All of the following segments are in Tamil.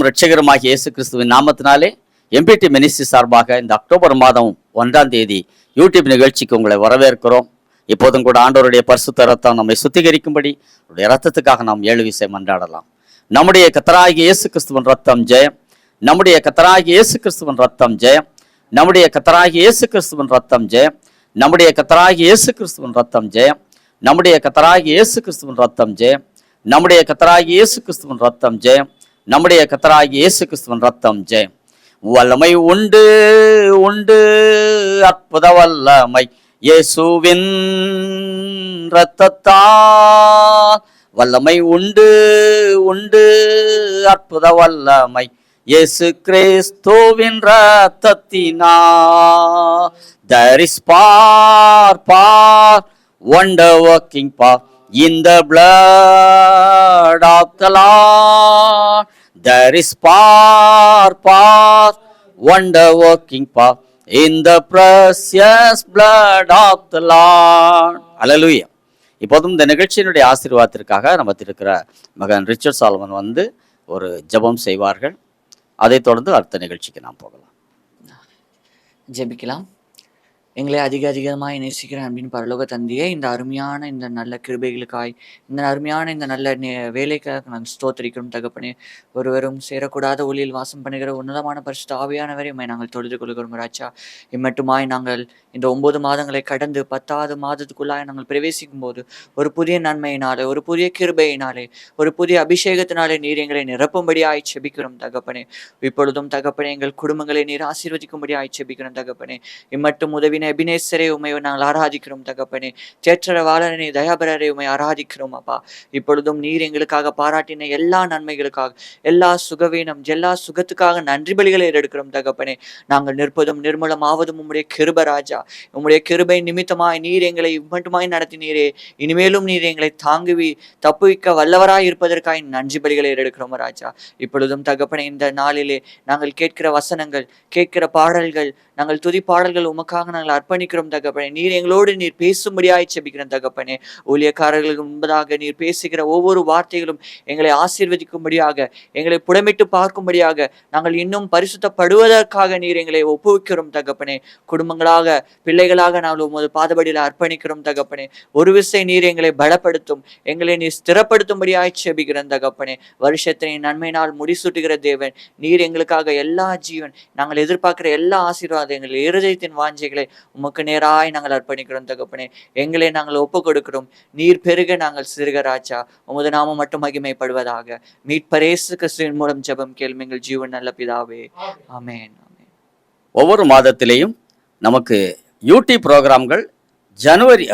கர்த்தரும் இரட்சகருமாகிய இயேசு கிறிஸ்துவின் நாமத்தினாலே எம்பிடி மினிஸ்ட்ரி சார்பாக இந்த அக்டோபர் மாதம் 1ஆம் தேதி யூடியூப் நிகழ்ச்சிக்கு உங்களை வரவேற்கிறோம். இப்போதும் கூட ஆண்டவருடைய பரிசுத்த ரத்தம் நம்மை சுத்திகரிக்கும்படி அவருடைய ரத்தத்துக்காக நாம் 7 விசை மன்றாடலாம். நம்முடைய கர்த்தராகிய இயேசு கிறிஸ்துவின் ரத்தம் ஜெயம், நம்முடைய கர்த்தராகிய இயேசு கிறிஸ்துவின் ரத்தம் ஜெயம், நம்முடைய கர்த்தராகிய இயேசு கிறிஸ்துவின் ரத்தம் ஜெயம், நம்முடைய கர்த்தராகிய இயேசு கிறிஸ்துவின் ரத்தம் ஜெயம், நம்முடைய கர்த்தராகிய இயேசு கிறிஸ்துவின் ரத்தம் ஜெயம், நம்முடைய கர்த்தராகிய இயேசு கிறிஸ்துவின் ரத்தம் ஜெயம், நம்முடைய கர்த்தராகிய இயேசு கிறிஸ்துவின் ரத்தம் ஜெயம். வல்லமை உண்டு உண்டு அற்புத வல்லமை இயேசுவின் இரத்தத்தால், வல்லமை உண்டு உண்டு அற்புத வல்லமை இயேசு கிறிஸ்துவின் இரத்தத்தினால். There is power, wonder working power in the blood of the Lord. There is power, wonder working power in the precious blood of the Lord. Hallelujah. இப்போதும் இந்த நிகழ்ச்சியினுடைய ஆசீர்வாதத்திற்காக நமக்கு இருக்கிற மகன் ரிச்சர்ட் சாலமன் வந்து ஒரு ஜெபம் செய்வார்கள். அதைத் தொடர்ந்து அடுத்த நிகழ்ச்சிக்கு நாம் போகலாம். ஜெபிக்கலாம். எங்களை அதிகமாய் நேசிக்கிற அன்பின் பரலோக தந்தையே, இந்த அருமையான இந்த நல்ல கிருபைகளுக்காய், இந்த அருமையான இந்த நல்ல வேலைக்காக நாங்கள் ஸ்தோத்திரிக்கிறோம் தகப்பனே. ஒருவரும் சேரக்கூடாத ஒளியில் வாசம் பண்ணுகிற உன்னதமான பரிசுத்த ஆவியானவரை நாங்கள் தொழுது கொள்கிறோம் ராஜா. இம்மட்டுமாய் நாங்கள் இந்த 9 மாதங்களை கடந்து 10வது மாதத்துக்குள்ளாய் நாங்கள் பிரவேசிக்கும் போது ஒரு புதிய நன்மையினாலே, ஒரு புதிய கிருபையினாலே, ஒரு புதிய அபிஷேகத்தினாலே நீர் எங்களை நிரப்பும்படியாய் செபிக்கிறோம் தகப்பனே. இப்பொழுதும் தகப்பனே எங்கள் குடும்பங்களை நீர் ஆசீர்வதிக்கும்படியாய் செபிக்கிறோம் தகப்பனே. இம்மட்டும் உதவி எபினேசரே உம்மை நாங்கள் ஆராதிக்கிறோம் தகப்பனே. தேற்றரவாளனே தயாபரரே உம்மை ஆராதிக்கிறோம் அப்பா. இப்பொழுதும் நீர் எங்களுக்காக பாராட்டின எல்லா நன்மைகளுக்காக, எல்லா சுகவீனம், எல்லா சுகத்துக்காக நன்றி பலிகளை எடுக்கிறோம் தகப்பனே. நாங்கள் நிற்பதும் நிர்மூலமாவதும் உம்முடைய கிருப ராஜா. உம்முடைய கிருபை நிமித்தமாய் நீர் எங்களை மட்டுமாய் நடத்தினீரே. இனிமேலும் நீர் எங்களை தாங்குவி தப்புவிக்க வல்லவராய் இருப்பதற்காக நன்றி பலிகளை எடுக்கிறோம் ராஜா. இப்பொழுதும் தகப்பனே இந்த நாளிலே நாங்கள் கேட்கிற வசனங்கள், கேட்கிற பாடல்கள், நாங்கள் துதி பாடல்கள் உமக்காக நாங்கள் அர்ப்பணிக்கிறோம் தகப்பனே. நீர் எங்களோடு நீர் பேசும்படியாய் செபிக்கிறோம் தகப்பனே. ஊழியக்காரர்களுக்கு முன்பதாக நீர் பேசுகிற ஒவ்வொரு வார்த்தைகளும் எங்களை ஆசீர்வதிக்கும்படியாக, எங்களை புடமிட்டு பார்க்கும்படியாக, நாங்கள் இன்னும் பரிசுத்தப்படுவதற்காக நீர் எங்களை ஒப்புவிக்கிறோம் தகப்பனே. குடும்பங்களாக, பிள்ளைகளாக நாங்கள் உமது பாதபடியில் அர்ப்பணிக்கிறோம் தகப்பனே. ஒரு விசை நீர் எங்களை பலப்படுத்தும், எங்களை நீர் ஸ்திரப்படுத்தும்படியாய் செபிக்கிறோம் தகப்பனே. வருஷத்தினை நன்மையினால் முடிசூட்டுகிற தேவன் நீர். எங்களுக்காக எல்லா ஜீவன், நாங்கள் எதிர்பார்க்கிற எல்லா ஆசீர்வாதம், எங்கள் இருதயத்தின் வாஞ்சைகளை உமக்கு நேராய் நாங்கள் அர்ப்பணிக்கிறோம் தகப்பனே. எங்களை நாங்கள் ஒப்பு கொடுக்கிறோம். நீர் பெருக, நாங்கள் சிறுக ராஜா. உமது நாமம் மட்டும் மகிமைப்படுவதாக. மீட்பர் இயேசு கிறிஸ்துவின் மூலம் ஜெபம் கேளும் எங்கள் ஜீவன் நல்ல பிதாவே. ஆமென். ஒவ்வொரு மாதத்திலேயும் நமக்கு யூடியூப் ப்ரோக்ராம்கள் ஜனவரி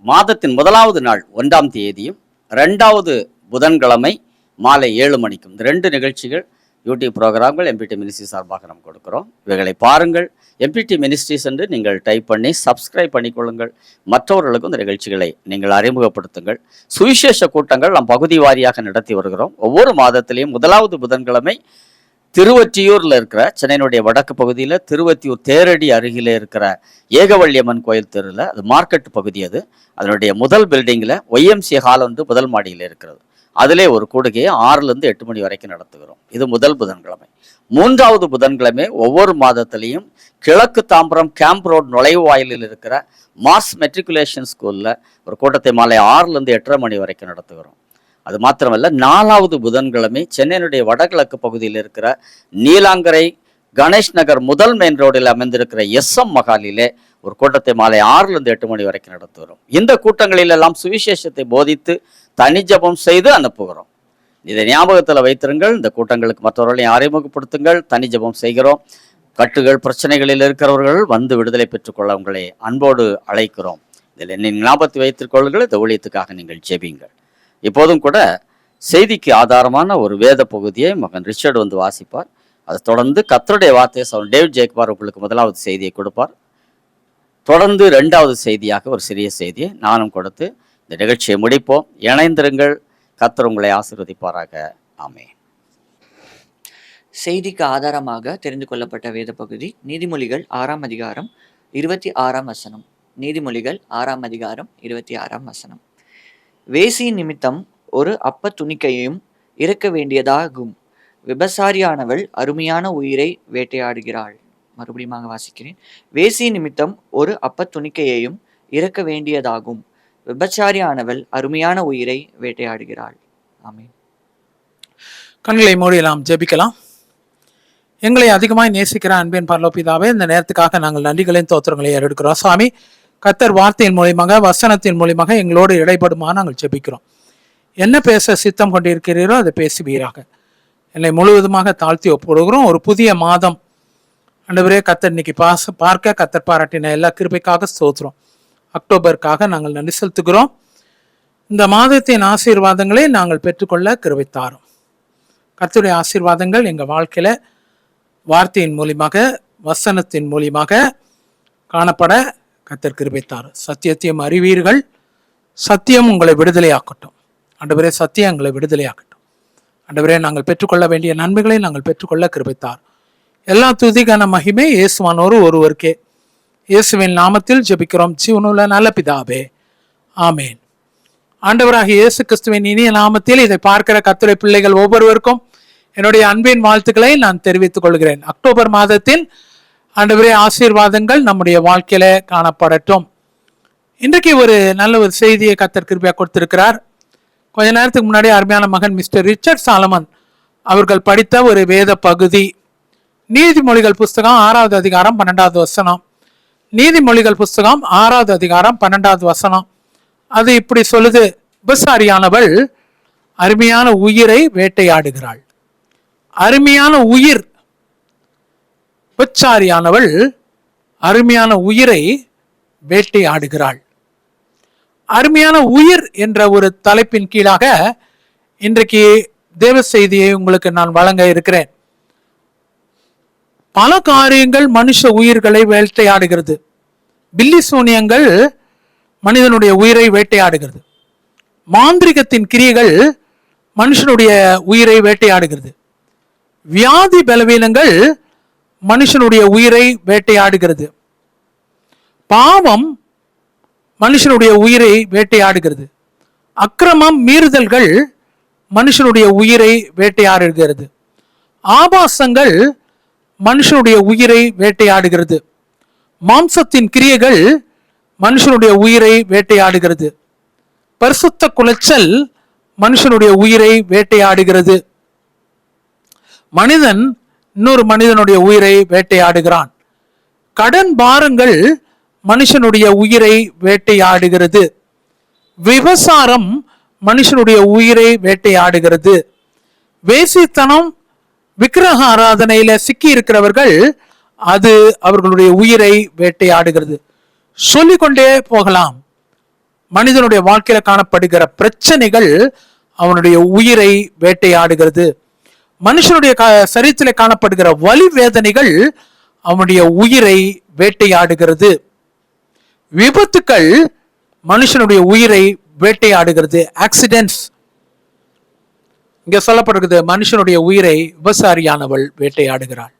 மாதத்தின் 1வது நாள் 1ஆம் தேதியும் 2வது புதன்கிழமை மாலை 7 மணிக்கும் இந்த 2 நிகழ்ச்சிகள் யூடியூப் ப்ரோக்ராம்கள் எம்பிடி மினிஸ்ட்ரி சார்பாக நம்ம கொடுக்குறோம். இவைகளை பாருங்கள். எம்பிடி மினிஸ்ட்ரிஸ் என்று நீங்கள் டைப் பண்ணி சப்ஸ்கிரைப் பண்ணிக்கொள்ளுங்கள். மற்றவர்களுக்கும் இந்த நிகழ்ச்சிகளை நீங்கள் அறிமுகப்படுத்துங்கள். சுவிசேஷ கூட்டங்கள் நாம் பகுதி வாரியாக நடத்தி வருகிறோம். ஒவ்வொரு மாதத்திலையும் 1வது புதன்கிழமை திருவொற்றியூரில் இருக்கிற, சென்னையினுடைய வடக்கு பகுதியில் திருவொற்றியூர் தேரடி அருகிலே இருக்கிற ஏகவள்ளியம்மன் கோயில் தெருவில், அது மார்க்கெட் பகுதி, அதனுடைய முதல் பில்டிங்கில் ஒய்எம்சி ஹால் வந்து முதல் மாடியில் இருக்கிறது. அதிலே ஒரு கூடுகையை 6லிருந்து 8 மணி வரைக்கும் நடத்துகிறோம். இது முதல் புதன்கிழமை. 3வது புதன்கிழமை ஒவ்வொரு மாதத்திலையும் கிழக்கு தாம்பரம் கேம்ப் ரோடு நுழைவு வாயிலில் இருக்கிற மார்ஸ் மெட்ரிகுலேஷன் ஸ்கூலில் ஒரு கூட்டத்தை மாலை 6லிருந்து 8:30 மணி வரைக்கும் நடத்துகிறோம். அது மாத்திரமல்ல, 4வது புதன்கிழமை சென்னையினுடைய வடகிழக்கு பகுதியில் இருக்கிற நீலாங்கரை கணேஷ் நகர் முதல் மெயின் ரோடில் அமைந்திருக்கிற SM மகாலிலே ஒரு கூட்டத்தை மாலை 6லிருந்து 8 மணி வரைக்கும் நடத்துகிறோம். இந்த கூட்டங்களிலெல்லாம் சுவிசேஷத்தை போதித்து தனி ஜெபம் செய்து அனுப்புகிறோம். இதை ஞாபகத்தில் வைத்திருங்கள். இந்த கூட்டங்களுக்கு மற்றவர்களையும் அறிமுகப்படுத்துங்கள். தனி ஜெபம் செய்கிறோம். கட்டுகள் பிரச்சனைகளில் இருக்கிறவர்கள் வந்து விடுதலை பெற்றுக்கொள்ள உங்களை அன்போடு அழைக்கிறோம். இதில் நீங்கள் ஞாபகத்தை வைத்துக் கொள்ளுங்கள். இந்த ஊழியத்துக்காக நீங்கள் ஜெபிங்கள். இப்போதும் கூட செய்திக்கு ஆதாரமான ஒரு வேத பகுதியை மகன் ரிச்சர்ட் வந்து வாசிப்பார். அதை தொடர்ந்து கர்த்தருடைய வார்த்தையை டேவிட் ஜெயக்குமார் உங்களுக்கு 1வது செய்தியை கொடுப்பார். தொடர்ந்து 2வது செய்தியாக ஒரு சிறிய செய்தியை நானும் கொடுத்து இந்த நிகழ்ச்சியை முடிப்போம். இணைந்திருங்கள். கர்த்தர் உங்களை ஆசீர்வதிப்பாராக. ஆமென். செய்திக்கு ஆதாரமாக தெரிந்து கொள்ளப்பட்ட வேத பகுதி நீதிமொழிகள் 6ஆம் அதிகாரம் 26ஆம் வசனம். நீதிமொழிகள் 6ஆம் அதிகாரம் 26ஆம் வசனம். வேசியின் நிமித்தம் ஒரு அப்ப துணிக்கையும் இறக்க வேண்டியதாகும். விபசாரியானவள் அருமையான உயிரை வேட்டையாடுகிறாள். மறுபடியும் வாசிக்கிறேன். வேசி நிமித்தம் ஒரு அப்பத் துணிக்கையையும் இறக்க வேண்டியதாகும். விபச்சாரியானவள் அருமையான உயிரை வேட்டையாடுகிறாள். ஆமென். கண்களை மூடியலாம், ஜெபிக்கலாம். எங்களை அதிகமாய் நேசிக்கிற அன்பின் பரலோபிதாவே, இந்த நேரத்துக்காக நாங்கள் நன்றிகளையும் தோத்திரங்களையும் ஏறெடுக்கிறோம். சுவாமி, கர்த்தர் வார்த்தையின் மூலியமாக, வசனத்தின் மூலியமாக எங்களோடு இடைப்படுமா நாங்கள் ஜெபிக்கிறோம். என்ன பேச சித்தம் கொண்டிருக்கிறீரோ அதை பேசுவீராக. என்னை முழுவதுமாக தாழ்த்தி ஒப்புடுகிறோம். ஒரு புதிய மாதம் ஆண்டவரே, கர்த்தர் இன்னைக்கு பார்க்க கர்த்தர் பாராட்டின எல்லா கிருபைக்காக ஸ்தோத்திரம். அக்டோபருக்காக நாங்கள் நன்றி செலுத்துகிறோம். இந்த மாதத்தின் ஆசீர்வாதங்களை நாங்கள் பெற்றுக்கொள்ள கிருபை தாரும். கர்த்தருடைய ஆசீர்வாதங்கள் எங்கள் வாழ்க்கையில வார்த்தையின் மூலியமாக, வசனத்தின் மூலியமாக காணப்பட கர்த்தர் கிருபை தாரும். சத்தியத்தையும் அறிவீர்கள், சத்தியம் உங்களை விடுதலையாக்கட்டும். ஆண்டவரே, சத்தியம் எங்களை விடுதலையாக்கட்டும். ஆண்டவரே, நாங்கள் பெற்றுக்கொள்ள வேண்டிய நன்மைகளை நாங்கள் பெற்றுக்கொள்ள கிருபை தாரும். எல்லா துதிக்கான மகிமை இயேசுவானோர் ஒருவருக்கே. இயேசுவின் நாமத்தில் ஜெபிக்கிறோம் ஜீவனுள்ள நல்ல பிதாவே, ஆமேன். ஆண்டவராகிய இயேசு கிறிஸ்துவின் இனிய நாமத்தில் இதை பார்க்கிற கர்த்தருடைய பிள்ளைகள் ஒவ்வொருவருக்கும் என்னுடைய அன்பின் வாழ்த்துக்களை நான் தெரிவித்துக் கொள்கிறேன். அக்டோபர் மாதத்தின் ஆண்டவரே ஆசீர்வாதங்கள் நம்முடைய வாழ்க்கையில காணப்படட்டும். இன்றைக்கு ஒரு நல்ல ஒரு செய்தியை கர்த்தர் கிருபையா கொடுத்திருக்கிறார். கொஞ்ச நேரத்துக்கு முன்னாடி அருமையான மகன் மிஸ்டர் ரிச்சர்ட் சாலமன் அவர்கள் படித்த ஒரு வேத பகுதி, நீதிமொழிகள் புஸ்தகம் 6வது அதிகாரம் 12வது வசனம். நீதிமொழிகள் புஸ்தகம் 6வது அதிகாரம் 12வது வசனம். அது இப்படி சொல்லுது: விபசாரியானவள் அருமையான உயிரை வேட்டையாடுகிறாள். அருமையான உயிர். விபச்சாரியானவள் அருமையான உயிரை வேட்டையாடுகிறாள். அருமையான உயிர் என்ற ஒரு தலைப்பின் கீழாக இன்றைக்கு தேவ செய்தியை உங்களுக்கு நான் வழங்க இருக்கிறேன். பல காரியங்கள் மனுஷ உயிர்களை வேட்டையாடுகிறது. பில்லி சூனியங்கள் மனிதனுடைய உயிரை வேட்டையாடுகிறது. மாந்திரிகத்தின் கிரியைகள் மனுஷனுடைய உயிரை வேட்டையாடுகிறது. வியாதி பலவீனங்கள் மனுஷனுடைய உயிரை வேட்டையாடுகிறது. பாவம் மனுஷனுடைய உயிரை வேட்டையாடுகிறது. அக்கிரமம், மீறுதல்கள் மனுஷனுடைய உயிரை வேட்டையாடுகிறது. ஆபாசங்கள் மனுஷனுடைய உயிரை வேட்டையாடுகிறது. மாம்சத்தின் கிரியைகள் மனுஷனுடைய உயிரை வேட்டையாடுகிறது. பரிசுத்த குலைச்சல் மனுஷனுடைய உயிரை வேட்டையாடுகிறது. மனிதன் இன்னொரு மனிதனுடைய உயிரை வேட்டையாடுகிறான். கடன் பாரங்கள் மனுஷனுடைய உயிரை வேட்டையாடுகிறது. விபசாரம் மனுஷனுடைய உயிரை வேட்டையாடுகிறது. வேசித்தனம், விக்கிரக ஆராதனையில சிக்கி இருக்கிறவர்கள், அது அவர்களுடைய உயிரை வேட்டையாடுகிறது. சொல்லிக்கொண்டே போகலாம். மனிதனுடைய வாழ்க்கையில காணப்படுகிற பிரச்சனைகள் அவனுடைய உயிரை வேட்டையாடுகிறது. மனுஷனுடைய சரீரத்தில் காணப்படுகிற வலி வேதனைகள் அவனுடைய உயிரை வேட்டையாடுகிறது. விபத்துக்கள் மனுஷனுடைய உயிரை வேட்டையாடுகிறது. ஆக்சிடென்ட்ஸ். இங்க சொல்லப்படுகிறது, மனுஷனுடைய உயிரை விபசாரியானவள் வேட்டையாடுகிறாள்.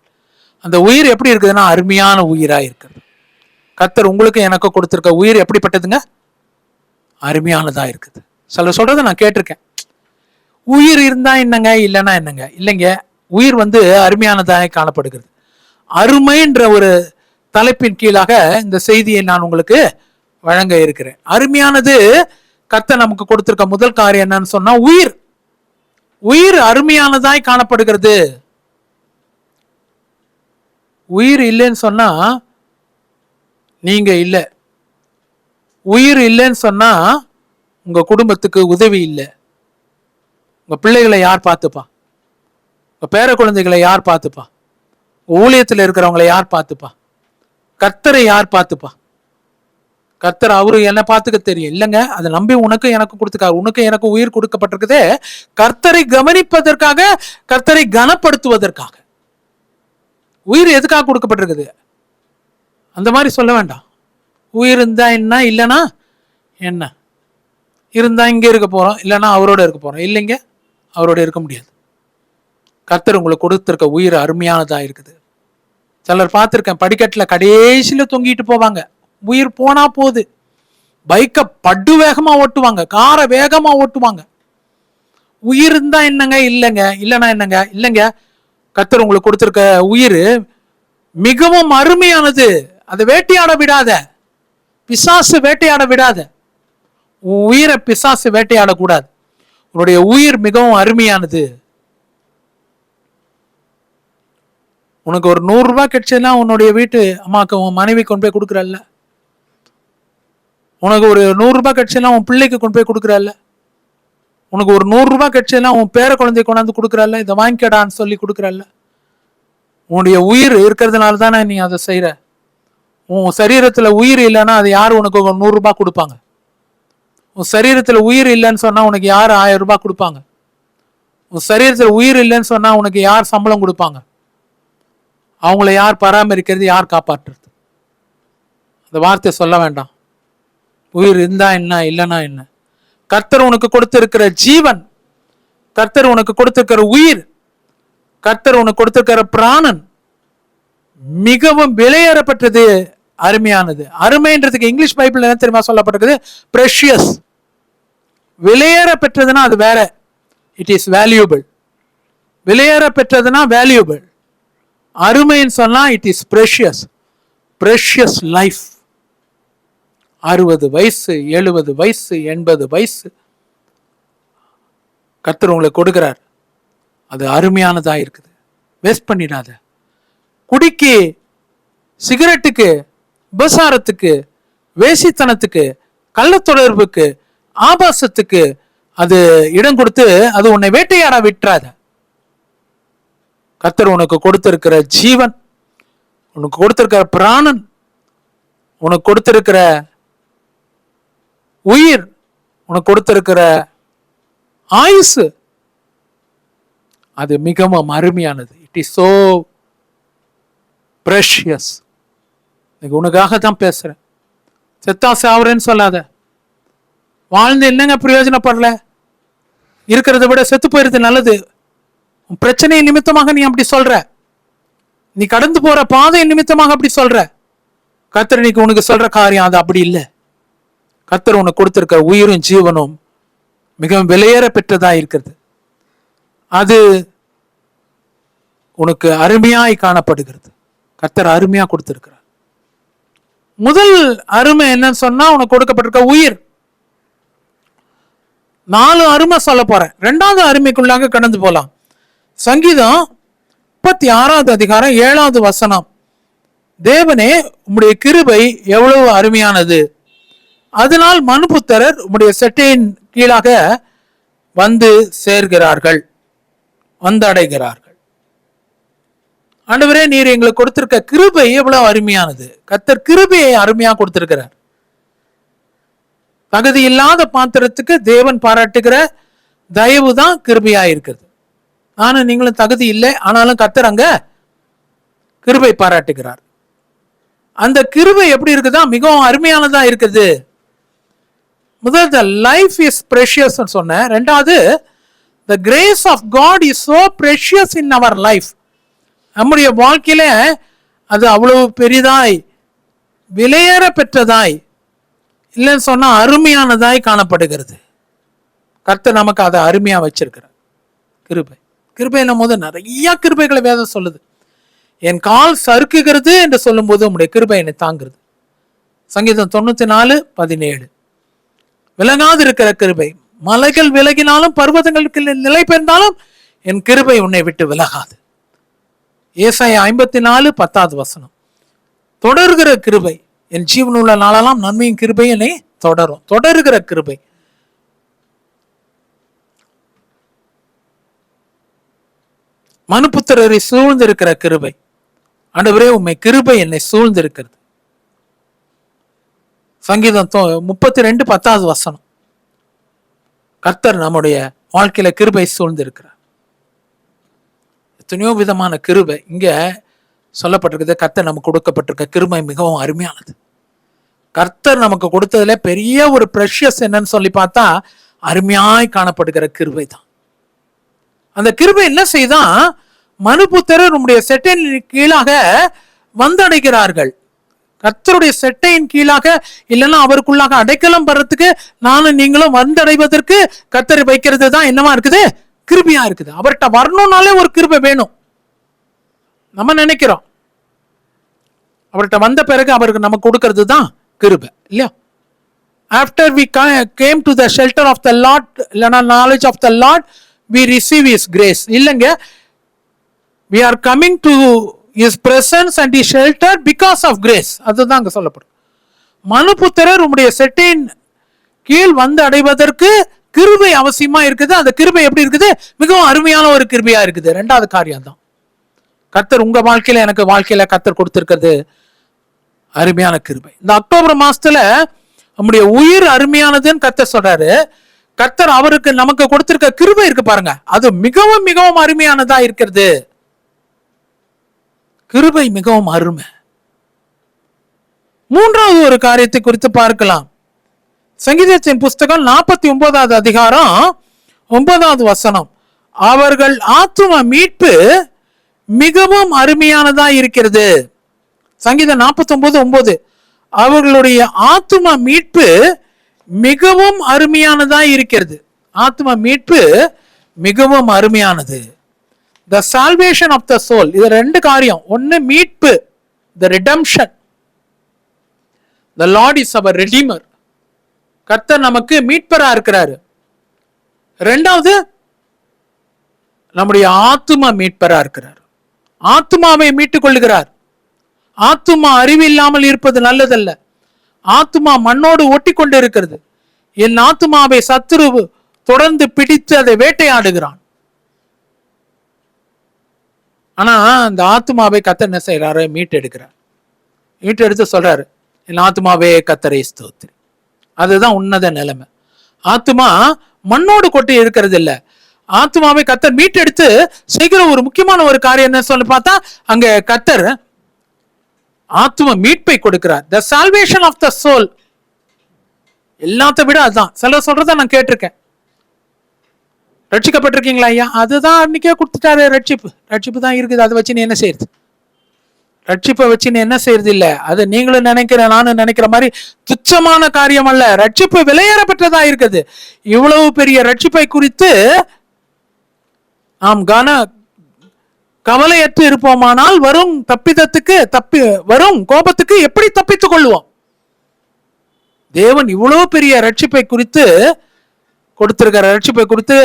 அந்த உயிர் எப்படி இருக்குதுன்னா அருமையான உயிரா இருக்கிறது. கர்த்தர் உங்களுக்கு எனக்கு கொடுத்திருக்க உயிர் எப்படிப்பட்டதுங்க? அருமையானதா இருக்குது. சில சொல்றதை நான் கேட்டிருக்கேன். உயிர் இருந்தா என்னங்க, இல்லைன்னா என்னங்க? இல்லைங்க, உயிர் அருமையானதாக காணப்படுகிறது. அருமைன்ற ஒரு தலைப்பின் கீழாக இந்த செய்தியை நான் உங்களுக்கு வழங்க இருக்கிறேன். அருமையானது கர்த்தர் நமக்கு கொடுத்திருக்க முதல் காரியம் என்னன்னு சொன்னா உயிர். உயிர் அருமையானதாய் காணப்படுகிறது. உயிர் இல்லைன்னு சொன்னா நீங்க இல்லை. உயிர் இல்லைன்னு சொன்னா உங்க குடும்பத்துக்கு உதவி இல்லை. உங்க பிள்ளைகளை யார் பார்த்துப்பா? உங்க பேர குழந்தைகளை யார் பார்த்துப்பா? ஊழியத்தில் இருக்கிறவங்களை யார் பார்த்துப்பா? கர்த்தரை யார் பார்த்துப்பா? கர்த்தர் அவரு என்ன பார்த்துக்க தெரியும் இல்லைங்க. அதை நம்பி உனக்கு எனக்கு கொடுத்துக்காரு. உனக்கு எனக்கு உயிர் கொடுக்கப்பட்டிருக்குதே கர்த்தரை கவனிப்பதற்காக, கர்த்தரை கனப்படுத்துவதற்காக. உயிர் எதுக்காக கொடுக்கப்பட்டிருக்குது? அந்த மாதிரி சொல்ல வேண்டாம். உயிர் இருந்தா என்ன, இல்லைன்னா என்ன? இருந்தா இங்க இருக்க போறோம், இல்லைன்னா அவரோட இருக்க போறோம். இல்லைங்க, அவரோட இருக்க முடியாது. கர்த்தர் உங்களுக்கு கொடுத்திருக்க உயிர் அருமையானதா இருக்குது. சிலர் பார்த்திருக்கேன், படிக்கட்டுல கடைசியில தொங்கிட்டு போவாங்க. உயிர் போனா போகுது. பைக்கை படு வேகமா ஓட்டுவாங்க, காரை வேகமா ஓட்டுவாங்க. உயிர் இருந்தா என்னங்க? இல்லைங்க. இல்லைன்னா என்னங்க? இல்லைங்க. கர்த்தர் உங்களுக்கு கொடுத்திருக்க உயிர் மிகவும் அருமையானது. அதை வேட்டையாட விடாத. பிசாசு வேட்டையாட விடாத. உன் உயிரை பிசாசு வேட்டையாடக்கூடாது. உன்னுடைய உயிர் மிகவும் அருமையானது. உனக்கு ஒரு 100 ரூபாய் கிடைச்சதுன்னா உன்னுடைய வீட்டு அம்மாக்கு உன் மனைவி கொண்டு போய் கொடுக்குறல்ல. உனக்கு ஒரு 100 ரூபாய் கிடைச்சதுன்னா உன் பிள்ளைக்கு கொண்டு போய் கொடுக்குறல்ல. உனக்கு ஒரு 100 ரூபாய் கிடைச்சதுன்னா உன் பேர குழந்தை கொண்டாந்து கொடுக்குறல்ல. இதை வாங்கிக்கடான்னு சொல்லி கொடுக்குறல்ல. உன்னுடைய உயிர் இருக்கிறதுனால தானே நீ அதை செய்யற. உன் சரீரத்துல உயிர் இல்லைன்னா அது யார் உனக்கு 100 ரூபாய் கொடுப்பாங்க? உன் சரீரத்துல உயிர் இல்லைன்னு சொன்னா உனக்கு யார் 1000 ரூபாய் கொடுப்பாங்க? உன் சரீரத்துல உயிர் இல்லைன்னு சொன்னா உனக்கு யார் சம்பளம் கொடுப்பாங்க? அவங்கள யார் பராமரிக்கிறது? யார் காப்பாற்றுறது? அந்த வார்த்தை சொல்ல வேண்டாம். உயிர் இருந்தா என்ன, இல்லைன்னா என்ன? கர்த்தர் உனக்கு கொடுத்திருக்கிற ஜீவன், கர்த்தர் உனக்கு கொடுத்திருக்கிற உயிர், கர்த்தர் உனக்கு கொடுத்திருக்கிற பிராணன் மிகவும் விலையேறப்பட்டது, அருமையானது. அருமைன்றதுக்கு இங்கிலீஷ் பைபிள் என்ன தெரியுமா சொல்லப்பட்டிருக்குது? பிரஷியஸ். விலையேற பெற்றதுன்னா அது வேற. It is valuable. விலையேற பெற்றதுன்னா வேல்யூபிள். அருமைன்னு சொன்னா it is precious. Precious life. 60 வயசு, 70 வயசு, 80 வயசு கர்த்தர் உங்களுக்கு கொடுக்கிறார். அது அருமையானதா இருக்குது. வேஸ்ட் பண்ணிடாத. குடிக்கு, சிகரெட்டுக்கு, உபசாரத்துக்கு, வேசித்தனத்துக்கு, கள்ளத்தொடர்புக்கு, ஆபாசத்துக்கு அது இடம் கொடுத்து அது உன்னை வேட்டையாட விட்டுறாத. கர்த்தர் உனக்கு கொடுத்திருக்கிற ஜீவன், உனக்கு கொடுத்திருக்கிற பிராணன், உனக்கு கொடுத்திருக்கிற உயிர், உனக்கு கொடுத்திருக்கிற ஆயுசு அது மிகவும் அருமையானது. It is so precious. உனக்காக தான் பேசுறேன். செத்தா சாவரேன்னு சொல்லாத. வாழ்ந்து என்னங்க பிரயோஜனப்படல? இருக்கிறத விட செத்து போயிருது நல்லது. உன் பிரச்சனை நிமித்தமாக நீ அப்படி சொல்ற. நீ கடந்து போற பாதை நிமித்தமாக அப்படி சொல்ற. கர்த்தர் இன்னைக்கு உனக்கு சொல்ற காரியம் அது அப்படி இல்லை. கர்த்தர் உனக்கு கொடுத்திருக்கிற உயிரும் ஜீவனும் மிகவும் விலையேற பெற்றதா இருக்கிறது. அது உனக்கு அருமையாய் காணப்படுகிறது. கர்த்தர் அருமையா கொடுத்திருக்கிறார். முதல் அருமை என்னன்னு சொன்னா உனக்கு கொடுக்கப்பட்டிருக்க உயிர். 4 அருமை சொல்ல போறேன். 2வது அருமைக்குள்ளாக கடந்து போலாம். சங்கீதம் 36வது அதிகாரம் 7வது வசனம். தேவனே, உம்முடைய கிருபை எவ்வளவு அருமையானது. அதனால் மனுபுத்திரர் உம்முடைய செட்டையின் கீழாக வந்து சேர்கிறார்கள், வந்தடைகிறார்கள். ஆண்டவரே, நீர் எங்களுக்கு கொடுத்திருக்க கிருபை எவ்வளவு அருமையானது. கர்த்தர் கிருபையை அருமையா கொடுத்திருக்கிறார். தகுதி இல்லாத பாத்திரத்துக்கு தேவன் பாராட்டுகிற தயவு தான் கிருபையா இருக்கிறது. நானும் நீங்களும் தகுதி இல்லை, ஆனாலும் கர்த்தர் அங்க கிருபை பாராட்டுகிறார். அந்த கிருபை எப்படி இருக்குதா? மிகவும் அருமையானதா இருக்குது. முதல் the life is precious சொன்ன. 2வது the grace of God is so precious in our life. நம்முடைய வாழ்க்கையில அது அவ்வளவு பெரிதாய் விலையேற பெற்றதாய் இல்லைன்னு சொன்னா அருமையானதாய் காணப்படுகிறது. கர்த்தர் நமக்கு அதை அருமையா வச்சிருக்கிறார். கிருபை. கிருபை என்னும் போது நிறைய கிருபைகளை வேதம் சொல்லுது. என் கால் சறுக்குகிறது என்று சொல்லும் போது உங்களுடைய கிருபை என்னை தாங்குறது. சங்கீதம் 94:17. விலகாது இருக்கிற கிருபை. மலைகள் விலகினாலும் பர்வதங்களுக்கு நிலை பெயர்ந்தாலும் என் கிருபை உன்னை விட்டு விலகாது. ஏசாயா 54:10வது வசனம். தொடர்கிற கிருபை. என் ஜீவனுள்ள நாளெல்லாம் நன்மையின் கிருபை என்னை தொடரும். தொடர்கிற கிருபை. மனுபுத்திரரை சூழ்ந்திருக்கிற கிருபை. ஆண்டவரே, உம்மை கிருபை என்னை சூழ்ந்திருக்கிறது. சங்கீதம் 32:10வது வசனம். கர்த்தர் நம்முடைய வாழ்க்கையில கிருபை சூழ்ந்திருக்கிறார். எத்தனையோ விதமான கிருபை இங்க சொல்லப்பட்டிருக்குது. கர்த்தர் நமக்கு கொடுக்கப்பட்டிருக்க கிருபை மிகவும் அருமையானது. கர்த்தர் நமக்கு கொடுத்ததுல பெரிய ஒரு பிரஷியஸ் என்னன்னு சொல்லி பார்த்தா அருமையாய் காணப்படுகிற கிருபை தான். அந்த கிருபை என்ன செய்தான்? மனுபுத்திரர் நம்முடைய செட்டின் கீழாக வந்தடைகிறார்கள். கர்த்தருடைய செட்டையின் கீழாக இல்லைன்னா அவருக்குள்ளாக அடைக்கலம் பெறத்துக்கு நானும் நீங்களும் வந்தடைவதற்கு கர்த்தரை வைக்கிறது தான் என்னவா இருக்குது? கிருபையா இருக்குது. அவர்கிட்ட வரணும்னாலே ஒரு கிருபை வேணும். நம்ம நினைக்கிறோம் அவர்கிட்ட வந்த பிறகு அவருக்கு நம்ம கொடுக்கறது தான் கிருபை இல்லையா? After we came to the shelter of the lord, இல்லைன்னா knowledge of the lord, we receive his grace. இல்லைங்க, we are coming to his presence and his shelter because of grace. அதுதான் அங்க சொல்லப்படும். மனுபுத்திரர் உம்முடைய செட்டின் கீழ் வந்து அடைவதற்கு கிருபை அவசியமா இருக்குது. அந்த கிருபை எப்படி இருக்குது? மிகவும் அருமையான ஒரு கிருபையா இருக்குது. ரெண்டாவது காரியம் தான் கர்த்தர் உங்க வாழ்க்கையில எனக்கு வாழ்க்கையில கர்த்தர் கொடுத்திருக்கிறது அருமையான கிருபை. இந்த அக்டோபர் மாசத்துல நம்முடைய உயிர் அருமையானதுன்னு கர்த்தர் சொல்றாரு. கர்த்தர் அவருக்கு நமக்கு கொடுத்திருக்க கிருபை இருக்கு பாருங்க, அது மிகவும் மிகவும் அருமையானதா இருக்கிறது. கிருபை மிகவும் அருமை. மூன்றாவது ஒரு காரியத்தை குறித்து பார்க்கலாம். சங்கீதத்தின் புஸ்தகம் 49வது அதிகாரம் 9வது வசனம். அவர்கள் ஆத்தும மீட்பு மிகவும் அருமையானதா இருக்கிறது. சங்கீதம் 49:9. அவர்களுடைய ஆத்தும மீட்பு மிகவும் அருமையானதா இருக்கிறது. ஆத்தும மீட்பு மிகவும் அருமையானது. The salvation of the soul. இது ரெண்டு காரியம். ஒன்னு மீட்பு, the redemption. The Lord is our redeemer. கர்த்தர் நமக்கு மீட்பரா இருக்கிறாரு. ரெண்டாவது நம்முடைய ஆத்தும மீட்பரா இருக்கிறார். ஆத்துமாவை மீட்டுக் கொள்ளுகிறார். ஆத்துமா அறிவு இல்லாமல் இருப்பது நல்லதல்ல. ஆத்துமா மண்ணோடு ஒட்டி கொண்டு இருக்கிறது. என் ஆத்துமாவை சத்துரு தொடர்ந்து பிடித்து அதை வேட்டையாடுகிறான். ஆனா அந்த ஆத்துமாவை கர்த்தர் என்ன செய்யறாரு? மீட்டெடுக்கிறார். மீட்டெடுத்து சொல்றாரு, என் ஆத்துமாவே கர்த்தரை ஸ்தோத்திரி. அதுதான் உன்னத நிலைமை. ஆத்துமா மண்ணோடு கொட்டி இருக்கிறது இல்ல. ஆத்துமாவை கர்த்தர் மீட்டெடுத்து செய்கிற ஒரு முக்கியமான ஒரு காரியம் என்ன சொல்லி பார்த்தா, அங்க கர்த்தர் ஆத்தும மீட்பை கொடுக்கிறார். The salvation of the soul. எல்லாத்த விட அதுதான். சில சொல்றத நான் கேட்டிருக்கேன். ரட்சிக்கப்பட்டிருக்கீங்களா ஐயா? அதுதான் அன்னைக்கே கொடுத்துட்டாரு ரட்சிப்பு. ரட்சிப்பு தான் இருக்குது, அதை வச்சு நீ என்ன செய்யுது? ரட்சிப்பை வச்சு நீ என்ன செய்யறது இல்ல. அது நீங்களும் நினைக்கிற நானும் நினைக்கிற மாதிரி துச்சமான காரியம் அல்ல. ரட்சிப்பு விலையேறப்பட்டதா இருக்குது. இவ்வளவு பெரிய ரட்சிப்பை குறித்து நாம் கவலையற்று இருப்போமானால் வரும் வரும் கோபத்துக்கு எப்படி தப்பித்துக் கொள்வோம்? தேவன் இவ்வளவு பெரிய ரட்சிப்பை குறித்து கொடுத்திருக்கிற ரட்சிப்பை குறித்து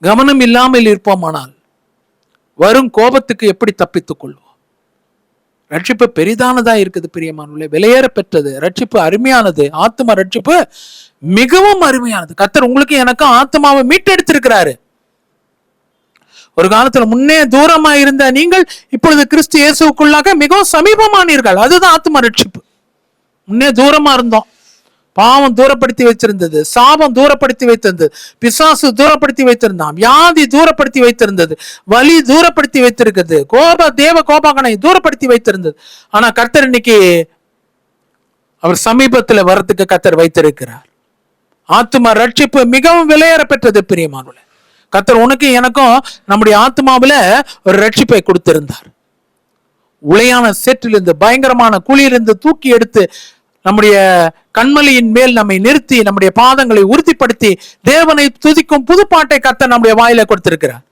கவனம் இல்லாமல் இருப்போமானால் வரும் கோபத்துக்கு எப்படி தப்பித்துக் கொள்வோம்? ரட்சிப்பு பெரிதானதா இருக்குது பிரியமானவர்களே, விலையேற பெற்றது. ரட்சிப்பு அருமையானது. ஆத்மா ரட்சிப்பு மிகவும் அருமையானது. கர்த்தர் உங்களுக்கு எனக்கும் ஆத்மாவை மீட்டெடுத்திருக்கிறாரு. ஒரு காலத்துல முன்னே தூரமா இருந்த நீங்கள் இப்பொழுது கிறிஸ்து இயேசுக்குள்ளாக மிகவும் சமீபமானீர்கள். அதுதான் ஆத்ம ரட்சிப்பு. முன்னே தூரமா இருந்தோம். பாவம் தூரப்படுத்தி வச்சிருந்தது, சாபம் தூரப்படுத்தி வைத்திருந்தது, பிசாசு தூரப்படுத்தி வைத்திருந்தான், வியாதி தூரப்படுத்தி வைத்திருந்தது, வலி தூரப்படுத்தி வைத்திருக்கிறது, தேவ கோபாகனை தூரப்படுத்தி வைத்திருந்தது. ஆனா கர்த்தர் இன்னைக்கு அவர் சமீபத்துல வர்றதுக்கு கர்த்தர் வைத்திருக்கிறார். ஆத்ம ரட்சிப்பு மிகவும் விலையேற பெற்றது பிரியமானவர்களே. கர்த்தர் உனக்கு எனக்கும் நம்முடைய ஆத்மாவில ஒரு ரட்சிப்பை கொடுத்திருந்தார். உளையான சேற்றிலிருந்து பயங்கரமான குழியிலிருந்து தூக்கி எடுத்து நம்முடைய கண்மலையின் மேல் நம்மை நிறுத்தி நம்முடைய பாதங்களை உறுதிப்படுத்தி தேவனை துதிக்கும் புதுப்பாட்டை கர்த்தர் நம்முடைய வாயில கொடுத்திருக்கிறார்.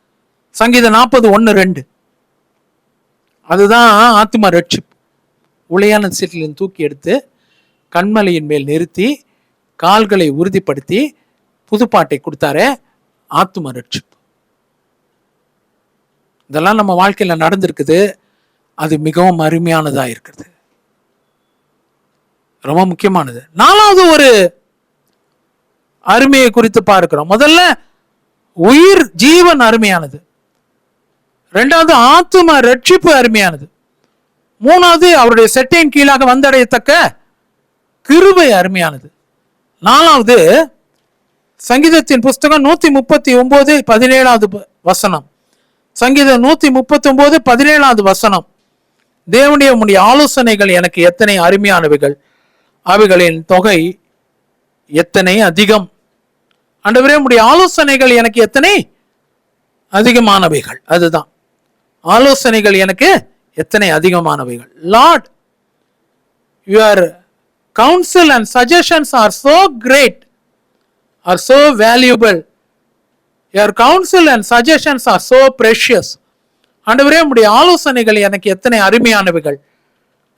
சங்கீதம் 40:1-2. அதுதான் ஆத்ம ரட்சிப்பு. உளையான சேற்றிலிருந்து தூக்கி எடுத்து கண்மலையின் மேல் நிறுத்தி கால்களை உறுதிப்படுத்தி புதுப்பாட்டை கொடுத்தாரே, ஆத்தும ரட்சிப்பு. இதெல்லாம் நம்ம வாழ்க்கையில நடந்திருக்குது. அது மிகவும் அருமையானதா இருக்குது, ரொம்ப முக்கியமானது. நாலாவது ஒரு அருமையை குறித்து பார்க்கிறோம். முதல்ல உயிர் ஜீவன் அருமையானது. இரண்டாவது ஆத்தும ரட்சிப்பு அருமையானது. மூணாவது அவருடைய செட்டையின் கீழாக வந்தடையத்தக்க கிருபை அருமையானது. நாலாவது சங்கீதத்தின் புஸ்தகம் 139:17 வசனம். சங்கீதம் 139:17 வசனம். தேவனுடைய உம்முடைய ஆலோசனைகள் எனக்கு எத்தனை அருமையானவைகள், அவைகளின் தொகை எத்தனை அதிகம். ஆண்டவரே உம்முடைய ஆலோசனைகள் எனக்கு எத்தனை அதிகமானவைகள். அதுதான் ஆலோசனைகள் எனக்கு எத்தனை அதிகமானவைகள். Lord, your counsel and suggestions are so great, are so valuable. Your counsel and suggestions are so precious. ஆண்டவரே, உம்முடைய ஆலோசனைகள் எனக்கு எத்தனை அருமையானவைகள்,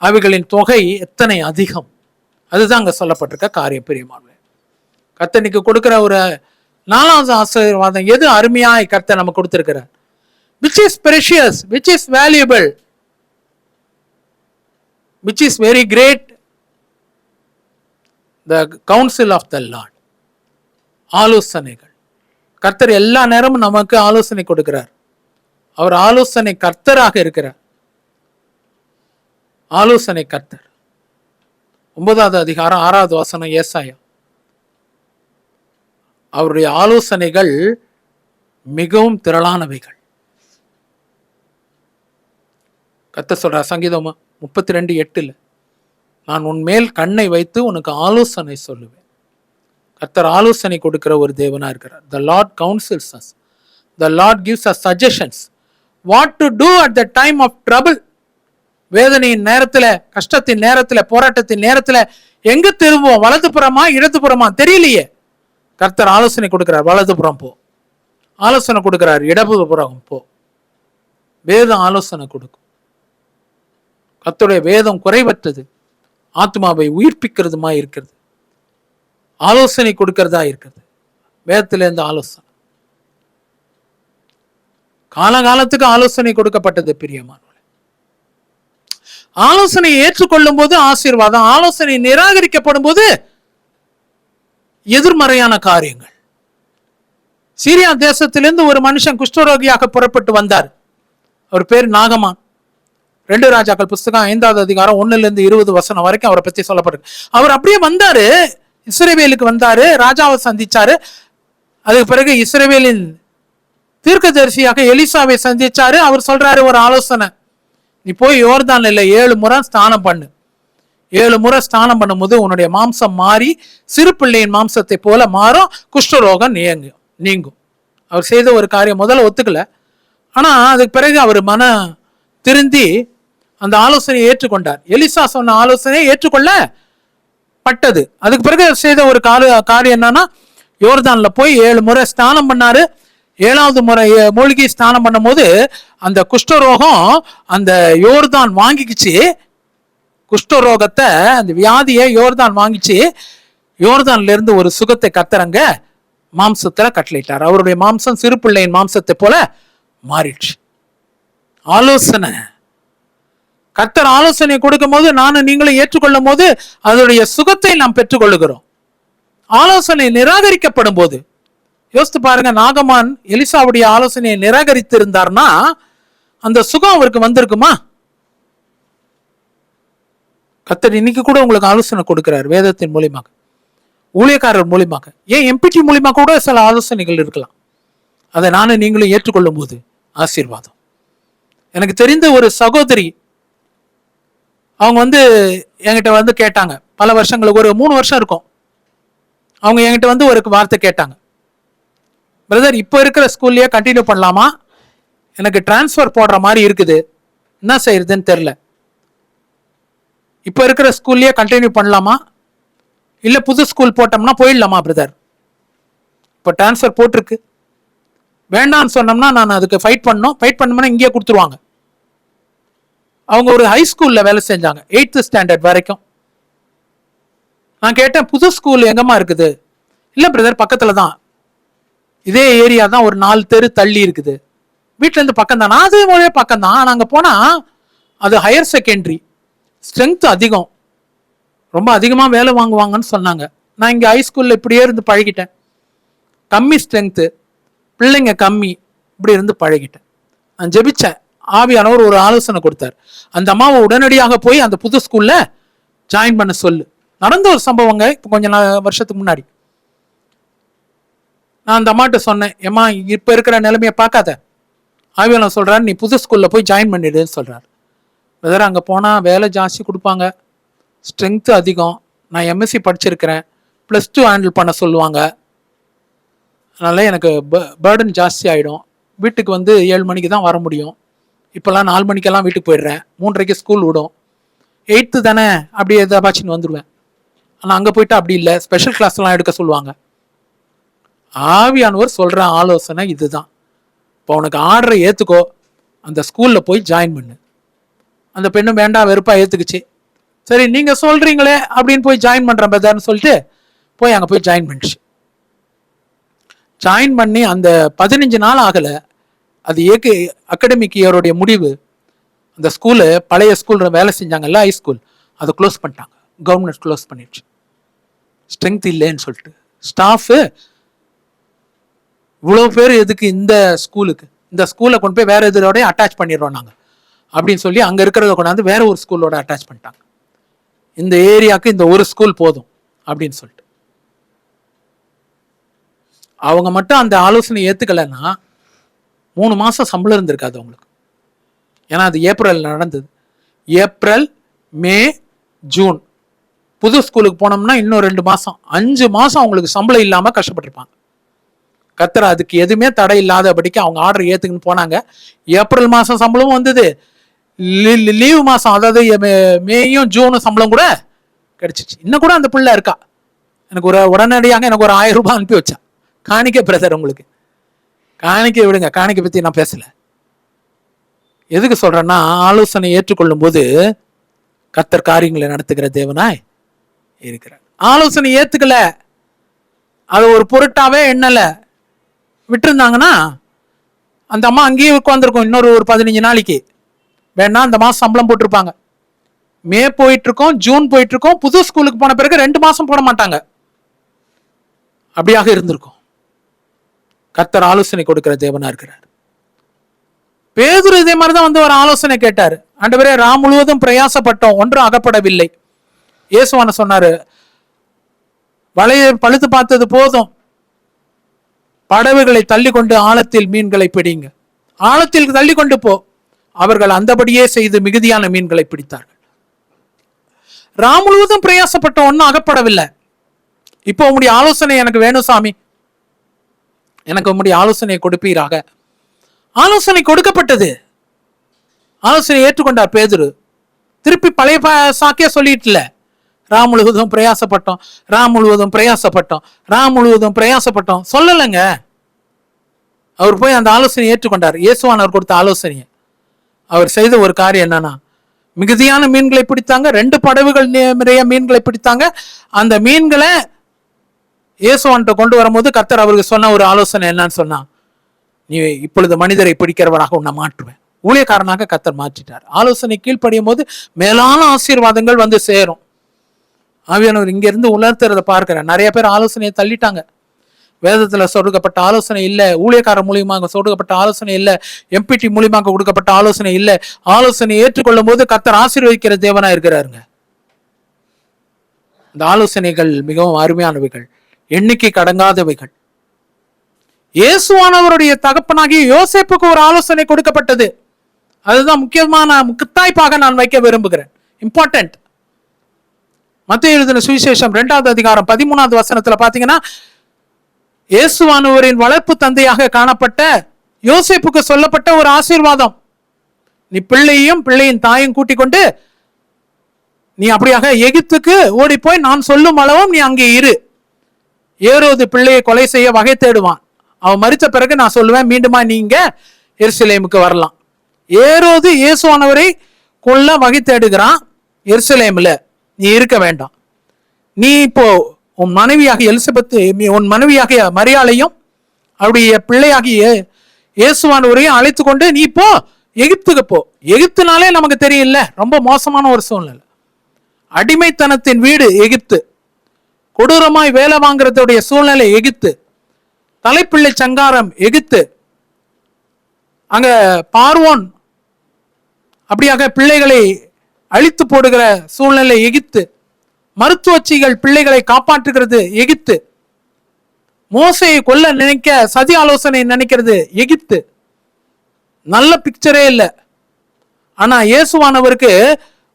அவைகளின் தொகை எத்தனை அதிகம். அதுதான் அங்க சொல்லப்பட்டிருக்க காரியம். பிரியமானவர்களே, கர்த்தனுக்கு கொடுக்கிற ஒரு 4வது ஆசீர்வாதம் எது அருமையாய் கர்த்தர் நமக்கு கொடுத்திருக்கிறார். which is precious, which is valuable, which is very great. The counsel of the Lord. ஆலோசனைகள். கர்த்தர் எல்லா நேரமும் நமக்கு ஆலோசனை கொடுக்கிறார். அவர் ஆலோசனை கர்த்தராக இருக்கிறார். ஆலோசனை கர்த்தர். 9வது அதிகாரம் 6வது வசனம் ஏசாயா. அவருடைய ஆலோசனைகள் மிகவும் திரளானவைகள். கர்த்தர் சொல்றார் சங்கீதம் 32:8, நான் உன் மேல் கண்ணை வைத்து உனக்கு ஆலோசனை சொல்லுவேன். கர்த்தர் ஆலோசனை கொடுக்கிற ஒரு தேவனா இருக்கிறார். The Lord counsels us. The Lord gives us suggestions. What to do at the time of trouble. வேதனையின் நேரத்துல, கஷ்டத்தின் நேரத்துல, போராட்டத்தின் நேரத்துல எங்க திரும்புவோம்? வலதுபுறமா இடதுபுறமா தெரியலையே. கர்த்தர் ஆலோசனை கொடுக்கிறார். வலதுபுறம் போ. ஆலோசனை கொடுக்கிறார். இடதுபுறம் போ. வேதம் ஆலோசனை கொடுக்கும். கர்த்தருடைய வேதம் குறைவற்றது, ஆத்மாவை உயிர்ப்பிக்கிறதுமா இருக்கிறது, ஆலோசனை கொடுக்கிறதா இருக்கிறது. வேதத்திலிருந்து ஆலோசனை, காலகாலத்துக்கு ஆலோசனை கொடுக்கப்பட்டது. பிரியமானவர்களே, ஆலோசனை ஏற்றுக்கொள்ளும் போது ஆசீர்வாதம், ஆலோசனை நிராகரிக்கப்படும் போது எதிர்மறையான காரியங்கள். சீரியா தேசத்திலிருந்து ஒரு மனுஷன் குஷ்டரோகியாக புறப்பட்டு வந்தார். அவர் பேர் நாகமான். 2 ராஜாக்கள் புஸ்தகம் 5வது அதிகாரம் 1-20 வசனம் வரைக்கும் அவரை பத்தி சொல்லப்பட்டிருக்கு. அவர் அப்படியே வந்தாரு, இஸ்ரவேலுக்கு வந்தாரு, ராஜாவை சந்திச்சாரு. அதுக்கு பிறகு இஸ்ரவேலின் தீர்க்கதரிசியாக எலிசாவை சந்திச்சாரு. அவர் சொல்றாரு ஒரு ஆலோசனை, நீ போய் யோர்தான்ல 7 முறை ஸ்நானம் பண்ணு. 7 முறை ஸ்நானம் பண்ணும்போது உன்னுடைய மாம்சம் மாறி சிறு பிள்ளையின் மாம்சத்தை போல மாறும், குஷ்டரோகம் நீங்கும். அவர் செய்த ஒரு காரியம் முதல்ல ஒத்துக்கல, ஆனா அதுக்கு பிறகு அவர் மன திருந்தி அந்த ஆலோசனையை ஏற்றுக்கொண்டார். எலிசா சொன்ன ஆலோசனையை ஏற்றுக்கொள்ள பட்டது. அதுக்கு பிறகு செய்த ஒரு காரியம் என்னன்னா, யோர்தான்ல போய் 7 முறை ஸ்நானம் பண்ணாரு. 7வது முறை மூழ்கி ஸ்நானம் பண்ணும் போது அந்த குஷ்டரோகம் அந்த யோர்தான் வாங்கிக்கிச்சு. குஷ்டரோகத்தை, அந்த வியாதியை யோர்தான் வாங்கிச்சு. யோர்தான்ல இருந்து ஒரு சுகத்தை கர்த்தரங்க மாம்சத்துல கட்டளையிட்டார். அவருடைய மாம்சம் சிறு பிள்ளையின் மாம்சத்தை போல மாறிடுச்சு. ஆலோசனை, கர்த்தர் ஆலோசனை கொடுக்கும் போது நானும் நீங்களும் ஏற்றுக்கொள்ளும் போது அதனுடைய சுகத்தை நாம் பெற்றுக்கொள்ளுகிறோம். ஆலோசனை நிராகரிக்கப்படும் போது, யோசித்து பாருங்க, நாகமான் எலிசாவுடைய ஆலோசனையை நிராகரித்து இருந்தார்னா அந்த சுகம் அவருக்கு வந்திருக்குமா? கர்த்தர் இன்னைக்கு கூட உங்களுக்கு ஆலோசனை கொடுக்கிறார், வேதத்தின் மூலியமாக, ஊழியக்காரர் மூலியமாக, ஏன் எம்பிடி மூலியமாக கூட சில ஆலோசனைகள் இருக்கலாம். அதை நானும் நீங்களும் ஏற்றுக்கொள்ளும் போது ஆசீர்வாதம். எனக்கு தெரிந்த ஒரு சகோதரி, அவங்க என்கிட்ட கேட்டாங்க, பல வருஷங்களுக்கு, ஒரு 3 வருஷம் இருக்கும். அவங்க என்கிட்ட ஒரு வார்த்தை கேட்டாங்க, பிரதர் இப்போ இருக்கிற ஸ்கூல்லையே கண்டினியூ பண்ணலாமா, எனக்கு டிரான்ஸ்ஃபர் போடுற மாதிரி இருக்குது, என்ன செய்யறதுன்னு தெரியல, இப்போ இருக்கிற ஸ்கூல்லையே கண்டினியூ பண்ணலாமா இல்லை புது ஸ்கூல் போட்டோம்னா போயிடலாமா பிரதர், இப்போ டிரான்ஸ்ஃபர் போட்டிருக்கு, வேண்டான்னு சொன்னோம்னா நான் அதுக்கு ஃபைட் பண்ணோம்னா இங்கேயே கொடுத்துருவாங்க. அவங்க ஒரு ஹை ஸ்கூல்ல வேலை செஞ்சாங்க, 8th ஸ்டாண்டர்ட் வரைக்கும். நான் கேட்டேன், புது ஸ்கூல் எங்கம்மா இருக்குது? இல்லை பிரதர், பக்கத்துல தான், இதே ஏரியா தான், ஒரு 4 தெரு தள்ளி இருக்குது, வீட்டுல இருந்து பக்கம் தான். அது ஒரே பக்கம் தான், நாங்க போனா அது ஹையர் செகண்டரி, ஸ்ட்ரென்த் அதிகம், ரொம்ப அதிகமா வேலை வாங்குவாங்கன்னு சொன்னாங்க. நான் இங்க ஹை ஸ்கூல்ல இப்படியே இருந்து பழகிட்டேன், கம்மி ஸ்ட்ரென்த்து, பிள்ளைங்க கம்மி, இப்படி இருந்து பழகிட்டேன். நான் ஜெபிச்சேன், ஆவியானவர் ஒரு ஆலோசனை கொடுத்தார், அந்த அம்மாவை உடனடியாக போய் அந்த புது ஸ்கூல்ல ஜாயின் பண்ண சொல்லு. நடந்த ஒரு சம்பவங்க, இப்போ கொஞ்சம் வருஷத்துக்கு முன்னாடி. நான் அந்த அம்மாட்ட சொன்னேன், ஏம்மா இப்ப இருக்கிற நிலைமையை பார்க்காத, ஆவியானவர் சொல்றாரு நீ புது ஸ்கூல்ல போய் ஜாயின் பண்ணிடுன்னு சொல்றாரு. பிரதர், அங்கே போனால் வேலை ஜாஸ்தி கொடுப்பாங்க, ஸ்ட்ரென்த்து அதிகம், நான் எம்எஸ்சி படிச்சிருக்கிறேன், +2 ஹேண்டில் பண்ண சொல்லுவாங்க, அதனால் எனக்கு பேர்டன் ஜாஸ்தி ஆகிடும், வீட்டுக்கு 7 மணிக்கு தான் வர முடியும், இப்போல்லாம் 4 மணிக்கெல்லாம் வீட்டுக்கு போயிடுறேன், 3:30க்கு ஸ்கூல் விடும், 8th தானே அப்படியே எதாச்சுன்னு வந்துடுவேன். ஆனால் அங்கே போயிட்டு அப்படி இல்லை, ஸ்பெஷல் கிளாஸ்லாம் எடுக்க சொல்லுவாங்க. ஆவியானவர் சொல்கிற ஆலோசனை இதுதான். இப்போ உனக்கு ஆர்டரை ஏற்றுக்கோ, அந்த ஸ்கூலில் போய் ஜாயின் பண்ணு. அந்த பெண்ணும் வேண்டாம் வெறுப்பாக ஏற்றுக்குச்சு. சரி நீங்கள் சொல்கிறீங்களே அப்படின்னு போய் ஜாயின் பண்ணுறேன் பிரதர்னு சொல்லிட்டு போய் அங்கே போய் ஜாயின் பண்ணிச்சு. ஜாயின் பண்ணி அந்த 15 நாள் ஆகலை, அது அகாடமிக் இயருடைய முடிவு. அந்த ஸ்கூலு பழைய ஸ்கூல் வேலை செஞ்சாங்கல்ல, ஹை ஸ்கூல், அதை க்ளோஸ் பண்ணிட்டாங்க. கவர்மெண்ட் க்ளோஸ் பண்ணிடுச்சு, ஸ்ட்ரென்த் இல்லைன்னு சொல்லிட்டு. ஸ்டாஃபு இவ்வளோ பேர் எதுக்கு இந்த ஸ்கூலுக்கு, இந்த ஸ்கூலை கொண்டு போய் வேற இதோட அட்டாச் பண்ணிடுறோம் நாங்கள் அப்படின்னு சொல்லி அங்கே இருக்கிறத கொண்டாந்து வேற ஒரு ஸ்கூலோட அட்டாச் பண்ணிட்டாங்க. இந்த ஏரியாவுக்கு இந்த ஒரு ஸ்கூல் போதும் அப்படின்னு சொல்லிட்டு. அவங்க மட்டும் அந்த ஆலோசனை ஏற்றுக்கலைன்னா 3 மாதம் சம்பளம் இருந்திருக்காது அவங்களுக்கு. ஏன்னா அது ஏப்ரல் நடந்தது. ஏப்ரல், மே, ஜூன். புது ஸ்கூலுக்கு போனோம்னா இன்னும் 2 மாதம், 5 மாதம் அவங்களுக்கு சம்பளம் இல்லாமல் கஷ்டப்பட்டிருப்பாங்க. கர்த்தர் அதுக்கு எதுவுமே தடை இல்லாதபடிக்கு அவங்க ஆர்டர் ஏற்றுக்குன்னு போனாங்க. ஏப்ரல் மாதம் சம்பளமும் வந்தது, லீவு மாதம் அதாவது மேயும் ஜூனும் சம்பளம் கூட கிடைச்சிச்சு. இன்னும் கூட அந்த பிள்ளை இருக்கா. எனக்கு உடனடியாக எனக்கு ஒரு 1000 ரூபாய் அனுப்பி வச்சா. காணிக்கை பிரதர், உங்களுக்கு காணிக்கை விடுங்க, காணிக்கை பற்றி நான் பேசலை. எதுக்கு சொல்கிறேன்னா, ஆலோசனை ஏற்றுக்கொள்ளும் போது கர்த்தர் காரியங்களை நடத்துகிற தேவனாய் இருக்கிறார். ஆலோசனை ஏற்றுக்கல, அது ஒரு பொருட்டாவே எண்ணலை விட்டுருந்தாங்கன்னா அந்த அம்மா அங்கேயே உட்காந்துருக்கும். இன்னொரு 15 நாளைக்கு வேணா அந்த மாதம் சம்பளம் போட்டிருப்பாங்க. மே போயிட்டுருக்கோம், ஜூன் போயிட்டுருக்கோம், புது ஸ்கூலுக்கு போன பிறகு 2 மாதம் போட மாட்டாங்க. அப்படியாக இருந்திருக்கும். கர்த்தர் ஆலோசனை கொடுக்கிற தேவனா இருக்கிறார். பேதுரு இதே மாதிரிதான் வந்து ஒரு ஆலோசனை கேட்டாரு. ஆண்டவரே, ராம் முழுவதும் பிரயாசப்பட்டோம், ஒன்றும் அகப்படவில்லை. இயேசுவான சொன்னாரு, வலையை பழுத்து பார்த்தது போதும், படகுகளை தள்ளி கொண்டு ஆழத்தில் மீன்களை பிடிங்க. ஆழத்தில் தள்ளி கொண்டு போ. அவர்கள் அந்தபடியே செய்து மிகுதியான மீன்களை பிடித்தார்கள். ராம் முழுவதும் பிரயாசப்பட்ட ஒன்றும் அகப்படவில்லை. இப்போ உங்களுடைய ஆலோசனை எனக்கு வேணும் சாமி, எனக்கு உங்களுடைய ஆலோசனையை கொடுப்பீராக. ஆலோசனை கொடுக்கப்பட்டது. ஆலோசனை ஏற்றுக்கொண்டார் பேதுரு. திருப்பி பழைய சாக்கியா சொல்லிட்டுல, ராம் முழுவதும் பிரயாசப்பட்டோம், ராம் முழுவதும் பிரயாசப்பட்டோம், ராம் முழுவதும் பிரயாசப்பட்டோம் சொல்லலைங்க. அவர் போய் அந்த ஆலோசனையை ஏற்றுக்கொண்டார். இயேசுவானவர் கொடுத்த ஆலோசனையை அவர் செய்த ஒரு காரியம் என்னன்னா, மிகுதியான மீன்களை பிடித்தாங்க. 2 படகுகள் நிறைய மீன்களை பிடித்தாங்க. அந்த மீன்களை இயேசுவான்கிட்ட கொண்டு வரும்போது கர்த்தர் அவருக்கு சொன்ன ஒரு ஆலோசனை என்னன்னு சொன்னா, நீ இப்பொழுது மனிதரை பிடிக்கிறவராக உன்னை மாற்றுவேன். ஊழியக்காரனாக கர்த்தர் மாற்றிட்டார். ஆலோசனை கீழ்ப்படியும் போது மேலான ஆசீர்வாதங்கள் வந்து சேரும். ஆவியானவர் இங்க இருந்து உணர்த்துறதை பார்க்கிறேன். நிறைய பேர் ஆலோசனையை தள்ளிட்டாங்க. வேதத்துல சொடுக்கப்பட்ட ஆலோசனை இல்லை, ஊழியக்காரர் மூலியமாக சொடுக்கப்பட்ட ஆலோசனை இல்லை, எம்பிடி மூலியமாக கொடுக்கப்பட்ட ஆலோசனை இல்லை. ஆலோசனை ஏற்றுக்கொள்ளும் போது கர்த்தர் ஆசீர்வதிக்கிற தேவனா இருக்கிறாருங்க. இந்த ஆலோசனைகள் மிகவும் அருமையானவைகள், எண்ணிக்கை கடங்காதவைகள். இயேசுவானவருடைய தகப்பனாகிய யோசேப்புக்கு ஒரு ஆலோசனை கொடுக்கப்பட்டது. அதுதான் முக்கியமான முத்தாய்ப்பாக நான் வைக்க விரும்புகிறேன். இம்பார்ட்டன்ட். மத்தேயு எழுதின சுவிசேஷம் 2வது அதிகாரம் 13வது வசனத்துல பாத்தீங்கன்னா, இயேசுவானவரின் வளர்ப்பு தந்தையாக காணப்பட்ட யோசேப்புக்கு சொல்லப்பட்ட ஒரு ஆசீர்வாதம். நீ பிள்ளையும் பிள்ளையின் தாயும் கூட்டிக் கொண்டு நீ அப்படியாக எகிப்துக்கு ஓடி போய் நான் சொல்லும் அளவும் நீ அங்கே இரு. ஏரோது பிள்ளையை கொலை செய்ய வகை தேடுவான். அவன் மரித்த பிறகு நான் சொல்லுவேன், மீண்டுமா நீங்க எருசலேமுக்கு வரலாம். ஏரோது இயேசுவானவரை கொல்ல வகை தேடுகிறான். எருசலேம்ல நீ இருக்க வேண்டாம். நீ இப்போ உன் மனைவியாகிய எலிசபெத்து, உன் மனைவியாகிய மரியாளையும் அவருடைய பிள்ளையாகிய இயேசுவானவரையும் அழைத்து கொண்டு நீ போ, எகிப்துக்கு போ. எகிப்துனாலே நமக்கு தெரியல, ரொம்ப மோசமான ஒரு சூழ்நிலை. அடிமைத்தனத்தின் வீடு எகிப்து. கொடூரமாய் வேலை வாங்குறதுடைய சூழ்நிலை எகிப்து. தலைப்பிள்ளை சங்காரம் எகிப்து. அங்க பார்வோன் அப்படியாக பிள்ளைகளை அழித்து போடுகிற சூழ்நிலை எகிப்து. மருத்துவச்சிகள் பிள்ளைகளை காப்பாற்றுகிறது எகிப்து. மோசையை கொல்ல நினைக்க சதி ஆலோசனை நினைக்கிறது எகிப்து. நல்ல பிக்சரே இல்லை. ஆனா இயேசுவானவருக்கு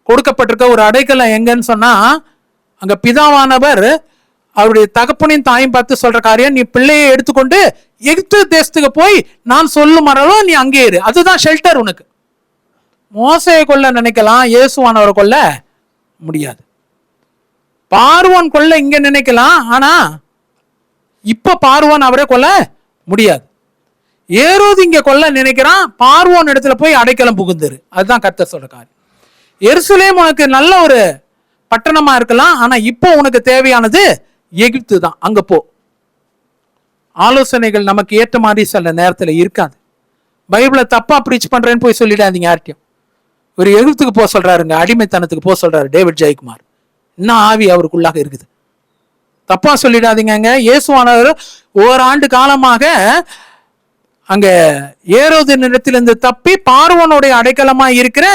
கொடுக்கப்பட்டிருக்க ஒரு அடைக்கலம் எங்கன்னு சொன்னா, அங்க பிதாவானவர் அவருடைய தகப்பனையும் தாயும் பார்த்து சொல்ற காரியம், நீ பிள்ளையை எடுத்துக்கொண்டு எகிப்து தேசத்துக்கு போய் நான் சொல்லும் அளவு நீ அங்கே இரு. அதுதான் ஷெல்டர் உனக்கு. மோசையை கொல்ல நினைக்கலாம், இயேசுவானவரை கொல்ல முடியாது. பார்வோன் கொல்ல இங்க நினைக்கலாம், ஆனா இப்ப பார்வோன் அவரை கொல்ல முடியாது. ஏரோது இங்க கொல்ல நினைக்கிறான், பார்வோன் இடத்துல போய் அடைக்கலம் புகுந்துரு. அதுதான் கர்த்தர் சொல்ற காரியம். எருசலேம் உனக்கு நல்ல ஒரு பட்டணமா இருக்கலாம், ஆனா இப்போ உனக்கு தேவையானது எகிப்து தான். அங்க போ. ஆலோசனைகள் நமக்கு ஏற்ற மாதிரி சில நேரத்துல இருக்காது. பைபிளை தப்பா பிரீச் பண்றேன்னு போய் சொல்லிடாதீங்க யார்ட்டையும். ஒரு எகிப்துக்கு போக சொல்றாருங்க, அடிமைத்தனத்துக்கு போக சொல்றாரு டேவிட் ஜெயக்குமார். இன்னும் ஆவி அவருக்குள்ளாக இருக்குது. தப்பா சொல்லிடாதீங்க. இயேசுவானவர் ஓராண்டு காலமாக அங்க ஏரோது நிலத்திலிருந்து தப்பி பார்வோனுடைய அடைக்கலமா இருக்கிற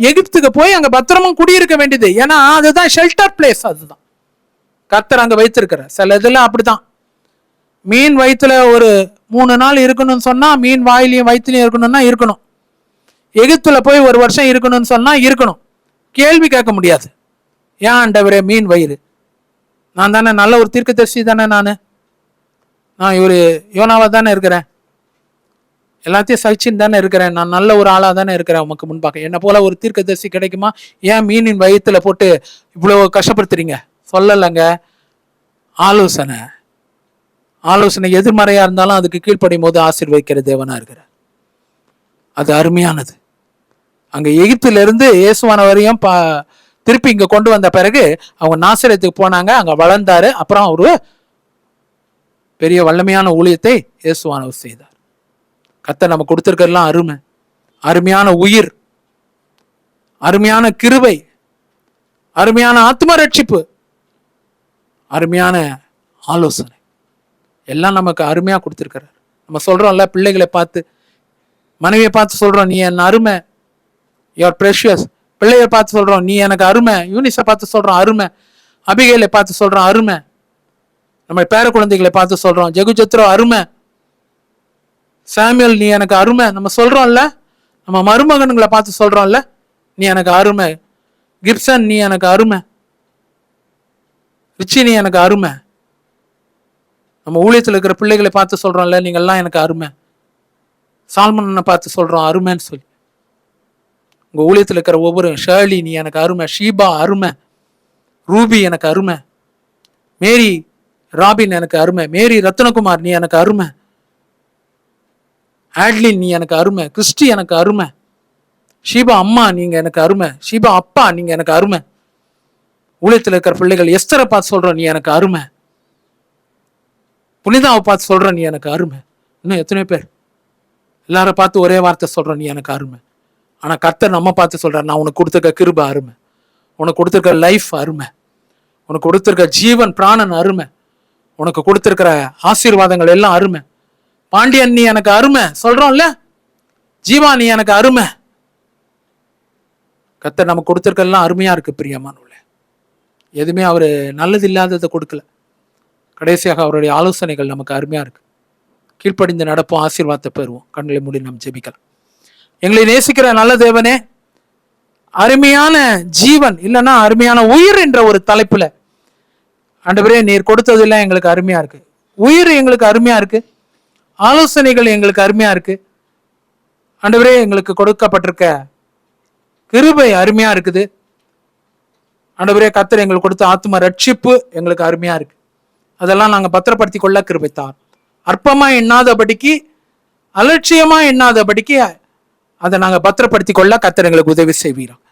எகிப்துக்கு போய் அங்க பத்திரமும் குடியிருக்க வேண்டியது. ஏன்னா அதுதான் ஷெல்டர் பிளேஸ். அதுதான் கர்த்தர் அங்க வைத்திருக்கிற. சில இதுல அப்படிதான், மீன் வயிற்றுல ஒரு 3 நாள் இருக்கணும்னு சொன்னா மீன் வாயிலையும் வயிற்றுலையும் இருக்கணும்னா இருக்கணும். எகிப்துல போய் 1 வருஷம் இருக்கணும்னு சொன்னா இருக்கணும். கேள்வி கேட்க முடியாது. ஏன் ஆண்டவரே மீன் வயிறு? நான் தானே நல்ல ஒரு தீர்க்கதரிசி தானே, நான் ஒரு யோனாவா தானே இருக்கிறேன், எல்லாத்தையும் சகிச்சுன்னு தானே இருக்கிறேன், நான் நல்ல ஒரு ஆளா தானே இருக்கிறேன் உமக்கு முன்பாக. என்ன போல ஒரு தீர்க்கதரிசி கிடைக்குமா? ஏன் மீனின் வயிற்றுல போட்டு இவ்வளவு கஷ்டப்படுத்துறீங்க? சொல்லலைங்க. ஆலோசனை எதிர்மறையா இருந்தாலும் அதுக்கு கீழ்ப்படியும் போது ஆசீர்வதிக்கிற தேவனா இருக்கிறார். அது அருமையானது. அங்க எகிப்துல இருந்து இயேசுவானவரையும் திருப்பி இங்க கொண்டு வந்த பிறகு அவங்க நாசரேத்துக்கு போனாங்க, அங்க வளர்ந்தாரு. அப்புறம் அவரு பெரிய வல்லமையான ஊழியத்தை இயேசுவானவர் செய்தார். கர்த்தர் நம்ம கொடுத்திருக்கலாம் அருமை, அருமையான உயிர், அருமையான கிருபை, அருமையான ஆத்ம ரட்சிப்பு, அருமையான ஆலோசனை எல்லாம் நமக்கு அருமையா கொடுத்திருக்கிறார். நம்ம சொல்றோம்ல, பிள்ளைகளை பார்த்து, மனைவியை பார்த்து சொல்றோம் நீ என் அருமை, யுவர் ப்ரெஷியஸ். பிள்ளையை பார்த்து சொல்றோம் நீ எனக்கு அருமை. யூனிஸை பார்த்து சொல்றோம் அருமை. அபிகைலை பார்த்து சொல்றோம் அருமை. நம்ம பேர குழந்தைகளை பார்த்து சொல்றோம் ஜெகுஜத்ரோ அருமை. சாமுவேல் நீ எனக்கு அருமை நம்ம சொல்றோம்ல. நம்ம மருமகன்களை பார்த்து சொல்றோம்ல நீ எனக்கு அருமை. கிப்சன் நீ எனக்கு அருமை. ரிச்சி நீ எனக்கு அருமை. நம்ம ஊழியத்தில் இருக்கிற பிள்ளைகளை பார்த்து சொல்றோம்ல நீங்கள்லாம் எனக்கு அருமை. சால்மனை பார்த்து சொல்றோம் அருமைன்னு சொல்லி. உங்க ஊழியத்தில் இருக்கிற ஒவ்வொரு ஷேர்லி நீ எனக்கு அருமை. ஷீபா அருமை. ரூபி எனக்கு அருமை. மேரி ராபின் எனக்கு அருமை. மேரி ரத்னகுமார் நீ எனக்கு அருமை. ஆட்லின் நீ எனக்கு அருமை. கிறிஸ்டி எனக்கு அருமை. ஷீபா அம்மா நீங்க எனக்கு அருமை. ஷீபா அப்பா நீங்க எனக்கு அருமை. ஊழியத்தில் இருக்கிற பிள்ளைகள் எஸ்தரை பார்த்து சொல்றோம் நீ எனக்கு அருமை. புனிதாவை பார்த்து சொல்றோம் நீ எனக்கு அருமை. இன்னும் எத்தனை பேர் எல்லாரும் பார்த்து ஒரே வார்த்தை சொல்றோம் நீ எனக்கு அருமை. ஆனா கர்த்தர் நம்ம பார்த்து சொல்றாரு நான் உனக்கு கொடுத்துருக்க கிருபை அருமை, உனக்கு கொடுத்துருக்க லைஃப் அருமை, உனக்கு கொடுத்துருக்க ஜீவன் பிராணன் அருமை, உனக்கு கொடுத்துருக்கிற ஆசீர்வாதங்கள் எல்லாம் அருமை. பாண்டியன் நீ எனக்கு அருமை சொல்றோம்ல, ஜீவா நீ எனக்கு அருமை. கர்த்தர் நமக்கு கொடுத்துருக்கெல்லாம் அருமையா இருக்கு பிரியமானவர்களே. எதுவுமே அவரு நல்லது இல்லாததை கொடுக்கல. கடைசியாக அவருடைய ஆலோசனைகள் நமக்கு அருமையா இருக்கு. கீழ்ப்படிந்து நடப்போம், ஆசீர்வாதத்தை பெறுவோம். கண்களை மூடி நாம் ஜெபிக்கலாம். எங்களை நேசிக்கிற நல்ல தேவனே, அருமையான ஜீவன் இல்லைன்னா அருமையான உயிர் என்ற ஒரு தலைப்புல ஆண்டவரே நீர் கொடுத்ததெல்லாம் எங்களுக்கு அருமையா இருக்கு. உயிர் எங்களுக்கு அருமையா இருக்கு, ஆலோசனைகள் எங்களுக்கு அருமையா இருக்கு. ஆண்டவரே எங்களுக்கு கொடுக்கப்பட்டிருக்க கிருபை அருமையா இருக்குது. ஆண்டவரே கர்த்தர் எங்களுக்கு கொடுத்த ஆத்ம ரட்சிப்பு எங்களுக்கு அருமையா இருக்கு. அதெல்லாம் நாங்கள் பத்திரப்படுத்தி கொள்ள கிருபைத்தார். அற்பமா எண்ணாதபடிக்கு, அலட்சியமா எண்ணாதபடிக்கு அதை நாங்கள் பத்திரப்படுத்தி கொள்ள கர்த்தர் எங்களுக்கு உதவி செய்வீரோம்.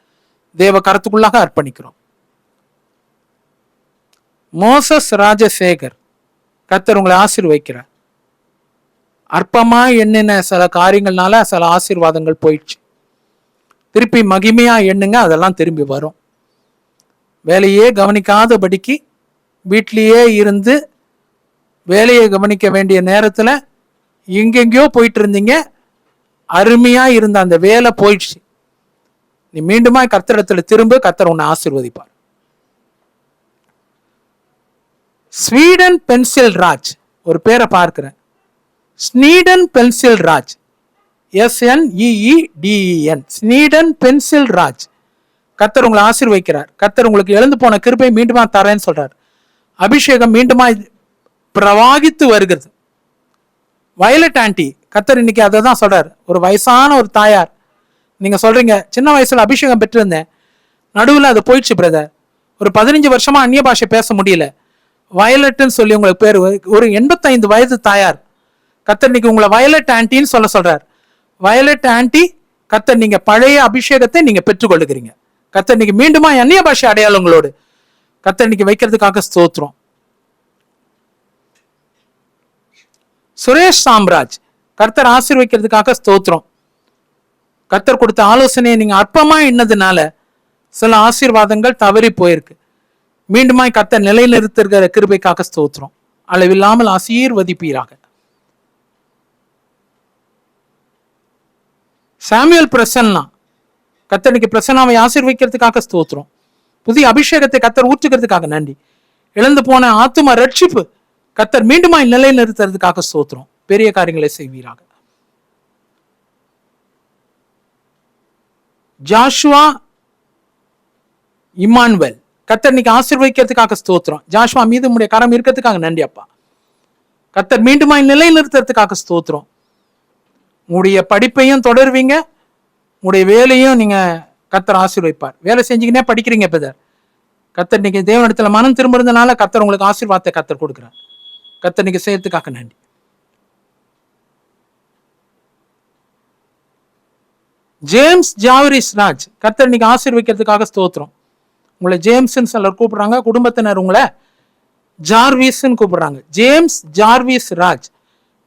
தேவ கருத்துக்குள்ளாக அர்ப்பணிக்கிறோம். மோசஸ் ராஜசேகர், கர்த்தர் உங்களை ஆசீர்வதிக்கிறார். அற்பமா எண்ணின சில காரியங்கள்னால சில ஆசீர்வாதங்கள் போயிடுச்சு. திருப்பி மகிமையா எண்ணுங்க, அதெல்லாம் திரும்பி வரும். வேலையே கவனிக்காதபடிக்கு வீட்லேயே இருந்து வேலையை கவனிக்க வேண்டிய நேரத்தில் எங்கெங்கயோ போயிட்டு இருந்தீங்க. அருமையா இருந்த அந்த வேலை போயிடுச்சு. நீ மீண்டுமா கர்த்தரிடத்துல திரும்ப, கர்த்தர் உன்னை ஆசீர்வதிப்பார். ஸ்வீடன் பென்சில் ராஜ், ஒரு பேரை பார்க்கிறேன். Sneeden Pencil Raj, SNEEDEN, Sneeden Pencil Raj. கர்த்தர் உங்களை ஆசீர்வதிக்கிறார். கர்த்தர் உங்களுக்கு எழுந்து போன கிருபை மீண்டுமா தரேன்னு சொல்றார். அபிஷேகம் மீண்டுமா பிரவாகித்து வருகிறது. வயலட் ஆண்டி, கர்த்தர் இன்னைக்கு அதை தான் சொல்றார். ஒரு வயசான ஒரு தாயார் நீங்க சொல்றீங்க சின்ன வயசுல அபிஷேகம் பெற்றிருந்தேன், நடுவில் அது போயிடுச்சு பிரதர், ஒரு 15 வருஷமா அந்நிய பாஷை பேச முடியல. வயலட்னு சொல்லி உங்களுக்கு பேர், ஒரு 85 வயது தாயார். கர்த்தர் இன்னைக்கு உங்களை வயலட் ஆன்டின்னு சொல்றார். வயலட் ஆன்டி, கர்த்தர் நீங்க பழைய அபிஷேகத்தை நீங்க பெற்றுக்கொள்ளுகிறீங்க. கர்த்தர் இன்னைக்கு மீண்டுமா அந்நிய பாஷை அடையாளங்களோடு கர்த்தர் இன்னைக்கு வைக்கிறதுக்காக ஸ்தோத்திரம். சுரேஷ் சாம்ராஜ், கர்த்தர் ஆசீர்வதிக்கிறதுக்காக ஸ்தோத்திரம். கர்த்தர் கொடுத்த ஆலோசனையை நீங்க அற்பமா இன்னதுனால சில ஆசீர்வாதங்கள் தவறி போயிருக்கு. மீண்டுமாய் கர்த்தர் நிலைநிறுத்துகிற கிருபைக்காக ஸ்தோத்திரம். அளவில்லாமல் ஆசீர்வதிப்பீராக. சாமுவேல் பிரசன்னா, கர்த்தர் இன்னைக்கு பிரசன்னாவை ஆசீர்வதிக்கிறதுக்காக ஸ்தோத்திரம். புதிய அபிஷேகத்தை கர்த்தர் ஊற்றுகிறதுக்காக நன்றி. இழந்து போன ஆத்தும ரட்சிப்பு கர்த்தர் மீண்டுமாய் நிலைநிறுத்துறதுக்காக ஸ்தோத்திரம். பெரிய காரியங்களை செய்வீராக. ஜாஷுவா இமானுவேல், கர்த்தர் இன்னைக்கு ஆசீர்வதிக்கிறதுக்காக ஸ்தோத்திரம். ஜாஷுவா மீது உம்முடைய கரம் இருக்கிறதுக்காக நன்றி அப்பா. கர்த்தர் மீண்டுமாய் நிலைநிறுத்துறதுக்காக ஸ்தோத்திரம். உங்களுடைய படிப்பையும் தொடருவீங்க, உங்களுடைய வேலையும் நீங்க கர்த்தர் ஆசீர்வதிப்பார். வேலை செஞ்சுக்கினே படிக்கிறீங்க பிரதர். கர்த்தர் இன்னைக்கு தேவனிடத்துல மனம் திரும்புறதுனால கர்த்தர் உங்களுக்கு ஆசீர்வாதத்தை கர்த்தர் கொடுக்குறார். கர்த்தர் இன்னைக்கு செய்யறதுக்காக நன்றி. ஜேம்ஸ் ஜாவரிஸ் ராஜ், கர்த்தர் இன்னைக்கு ஆசீர்வதிக்கிறதுக்காக ஸ்தோத்திரம். உங்களை ஜேம்ஸ்ன்னு சிலர் கூப்பிடுறாங்க, குடும்பத்தினர் உங்களை ஜார்விஸ்ன்னு கூப்பிடுறாங்க. ஜேம்ஸ் ஜார்விஸ் ராஜ்,